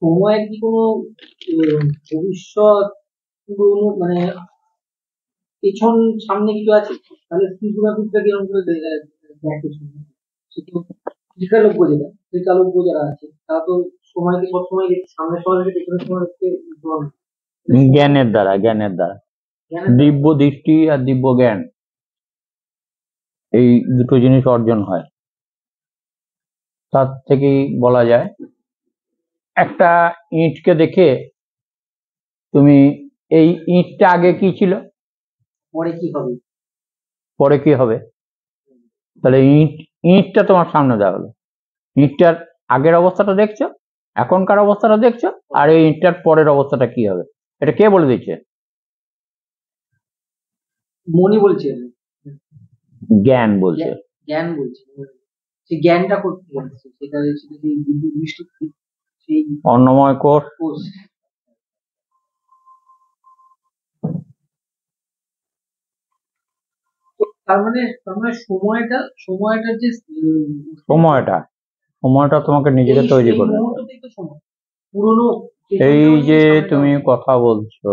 সময়ের কি কোনো ভবিষ্যৎ পুরনো মানে পেছন সামনে কিছু আছে? তাহলে ত্রিপুরাবিদটা কিরকম করে দেখে ত্রিকালোক্য, ত্রিকালোক্য যারা আছে তারা তো সময়কে সবসময় সামনের সময় থেকে পেছনের সময় দেখতে জ্ঞানের দ্বারা দিব্য দৃষ্টি আর দিব্য জ্ঞান, এই দুটো জিনিস অর্জন হয়। তার থেকেই বলা যায়, একটা ইঁটকে দেখে তুমি এই ইঁটটা আগে কি ছিল, পরে কি হবে, তাহলে ইঁটটা তোমার সামনে দেওয়া হলো। ইঁটটার আগের অবস্থাটা দেখছো, এখনকার অবস্থাটা দেখছো, আর এই ইঁটটার পরের অবস্থাটা কি হবে, এটা কে বলে দিচ্ছে? মনি বলছে, জ্ঞান বলছে। সেই জ্ঞানটা করতে পারছে, সেটা দিব্য দৃষ্টি, সেই অন্নময় কোষ। তার মানে সময়টা যে সময়টা তোমাকে নিজেকে তৈরি করবে। পুরনো এই যে তুমি কথা বলছো,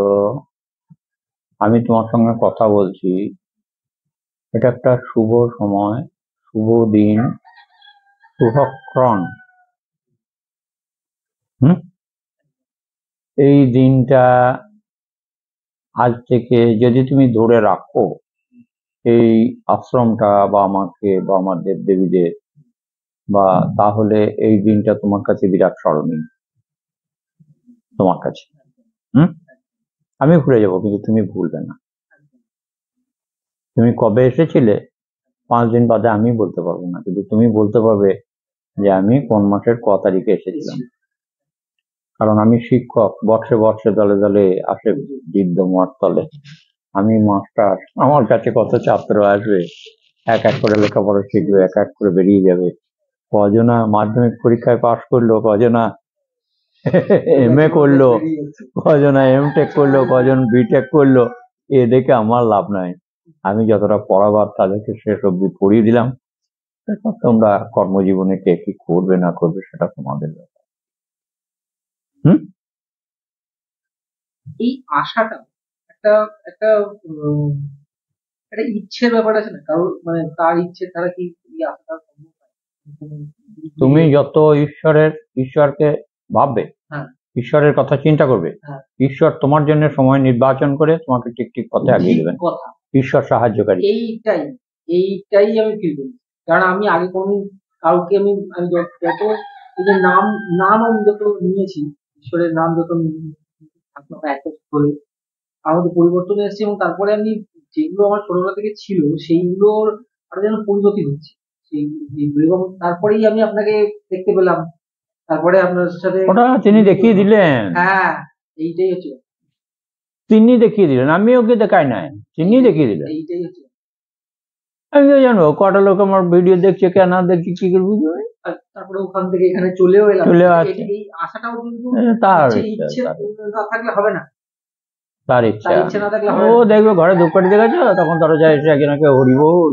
আমি তোমার সঙ্গে কথা বলছি, এটা একটা শুভ সময়, শুভ দিন, শুভক্ষণ। এই দিনটা আজ থেকে যদি তুমি ধরে রাখো, এই আশ্রমটা বা আমাকে বা আমার দেবদেবীদের, বা তাহলে এই দিনটা তোমার কাছে বিরাট স্মরণীয়, তোমার কাছে। আমি ভুলে যাবো, কিন্তু তুমি ভুলবে না। তুমি কবে এসেছিলে 5 দিন বাদে আমি বলতে পারবো না, কিন্তু তুমি বলতে পারবে যে আমি কোন মাসের ক তারিখে এসেছিলাম। কারণ আমি শিক্ষক, বর্ষে বর্ষে দলে দলে আসে বৃদ্ধ মঠ তলে। আমি মাস্টার, আমার কাছে কত ছাত্র আসবে, এক এক করে লেখাপড়া শিখবে, এক এক করে বেরিয়ে যাবে। কজনা মাধ্যমিক পরীক্ষায় পাশ করলো, কজনা এমএ করলো, কজনা এমটেক করলো, কজন বিটেক করলো। এ দেখে আমার লাভ নাই। আমি যতটা পড়াবার তাদেরকে শেষ অব্দি পড়িয়ে দিলাম। এরপর তোমরা কর্মজীবনে কে কি করবে না করবে সেটা তোমাদের ব্যাপার। এই আশাটা একটা একটা উম, একটা ইচ্ছের ব্যাপার আছে না, কারোর মানে তার ইচ্ছে ছাড়া কি এই আশাটা সম্ভব হয়? তুমি যত ঈশ্বরকে ভাববে, হ্যাঁ ঈশ্বরের কথা চিন্তা করবে, হ্যাঁ ঈশ্বর তোমার জন্য সময় নির্বাচন করে তোমাকে ঠিক ঠিক পথে আগিয়ে ঠিক দেবেন। কথা, ঈশ্বর সাহায্যকারী। এইটাই এইটাই আমি ফিল করি। কারণ আমি আগে কোনদিন কাউকে আমি যত এই যে নাম আমি যত নিয়েছি, ঈশ্বরের নাম যত এক বছর ধরে আমার তো পরিবর্তন এসেছে, এবং তারপরে আমি যেগুলো আমার ছোটবেলা থেকে ছিল সেইগুলোর আরো যেন পরিণতি হচ্ছে সেই যেগুলো। এবং তারপরেই আমি আপনাকে দেখতে পেলাম, তারপরে আপনার সাথে ওটা তিনি দেখিয়ে দিলেন, হ্যাঁ এইটাই হচ্ছে তিনি দেখিয়ে দিলেন, আমি ওকে দেখাই নাই, তিনি দেখিয়ে দিলেন। এইটাই হচ্ছে আমি তো জানো কটা লোক আমার ভিডিও দেখছে, কেন দেখছে কি করে বুঝবে। আর তারপরে ওখান থেকে এখানে চলেও এলাম, চলে আসছে। এই আশাটাও কিন্তু তার ইচ্ছে ইচ্ছা, না থাকলে হবে না, তার তার ইচ্ছা। ইচ্ছে না থাকলে ও হবে না। দেখবে ঘরে ধূপকাঠি দেখেছো, তখন দরজায় এসে একজনকে হরিবোল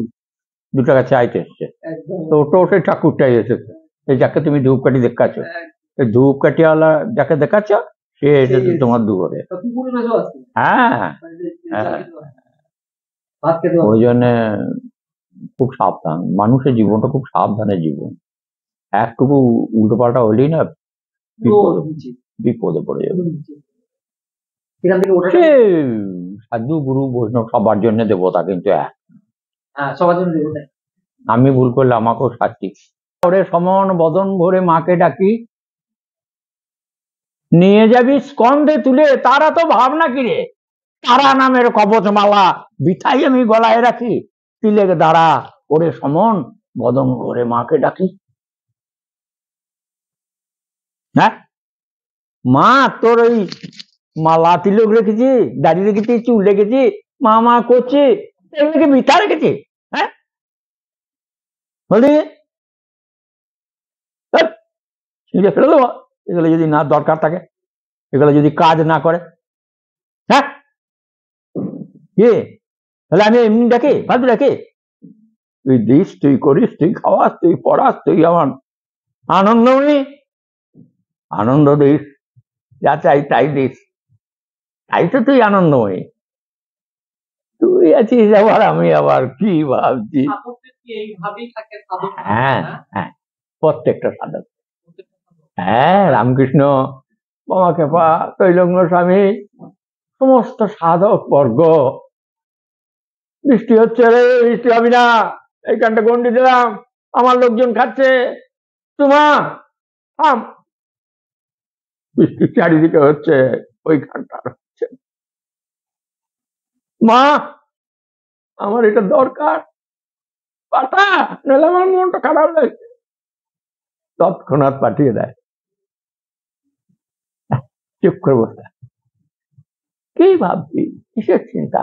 2 টাকা চাইতে এসছে। একদম তো ওটা সেই ঠাকুরটাই এসেছে, এই যাকে তুমি ধূপকাঠি দেখাচ্ছ, এক- এই ধূপকাঠিওয়ালা যাকে দেখাচ্ছ সে এসেছে সেই তোমার দুয়ারে। তা কুকুরের কাছেও আসছে, হ্যাঁ, মানে হ্যাঁ। ভাত খেতে ওই জন্য খুব সাবধান, মানুষের জীবনটা খুব সাবধানের জীবন। একটুকু উল্টো পাল্টা হলেই না বিপদে পড়ে যাবে। এখান থেকে ওঠা সে সাধু গুরু বৈষ্ণব সবার জন্য দেবতা কিন্তু এক। হ্যাঁ সবার জন্য দেবো তাই। আমি ভুল করলে আমাকেও শাস্তি। ওরে সমন বদন ভরে মাকে ডাকি, নিয়ে যাবি স্কন্ধে তুলে, তারা তো ভাবনা কিরে, তারা নামের কবচমালা বিথাই আমি গলায় রাখি, তিলেক দ্বারা ওরে সমন বদন ভরে মাকে ডাকি। হ্যাঁ, মা তোর ওই মালা তিলক রেখেছি, দাড়ি রেখেছি, চুল রেখেছি, মা মা করছি, এগুলোকে মিথ্যা রেখেছি। হ্যাঁ বলি ছিঁড়ে ফেলে দেবো এগুলো যদি না দরকার থাকে, এগুলো যদি কাজ না করে। হ্যাঁ কি তাহলে আমি এমনি ডাকি, ভাবি ডাকি? তুই দিস, তুই করিস, তুই খাওয়াস, তুই পড়াস, তুই আমার আনন্দ নি, আনন্দ দিস, যা চাই তাই দিস, তাই তো তুই আনন্দময়ী। তুই আছিস আবার, আমি আবার কি ভাবছি। এইভাবেই থাকে সাধক। হ্যাঁ হ্যাঁ, প্রত্যেকটা সাধক। হ্যাঁ, রামকৃষ্ণ, বামাখ্যাপা, তৈলঙ্গ স্বামী, সমস্ত সাধক বর্গ, বৃষ্টি হচ্ছে রে, বৃষ্টি হবে না, এইখানটা গন্ডি দিলাম, আমার লোকজন খাচ্ছে, তোমা থাম, বৃষ্টি চারিদিকে হচ্ছে, ওইখানটা হচ্ছে, মা আমার এটা দরকার, পাঠা, নাহলে আমার মনটা খারাপ লাগছে, তৎক্ষণাৎ পাঠিয়ে দেয়। চুপ করে বসে কি ভাবছি, কিসের চিন্তা?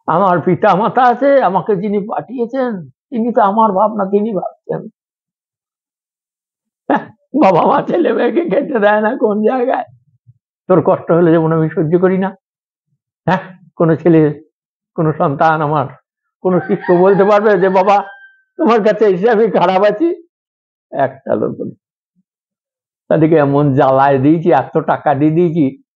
আমার পিতা মাতা আছে, আমাকে যিনি পাঠিয়েছেন তিনি তো আমার ভাবনা তিনি ভাবছেন। বাবা মা ছেলে মেয়েকে খেতে দেয় না কোন জায়গায়, তোর কষ্ট হলে যেমন আমি সহ্য করি না। হ্যাঁ, কোনো ছেলে, কোনো সন্তান, আমার কোনো শিষ্য বলতে পারবে যে বাবা তোমার কাছে এসে আমি খারাপ আছি? একটা লোক তাদেরকে এমন জ্বালায় দিয়েছি, এত টাকা দিয়ে দিয়েছি,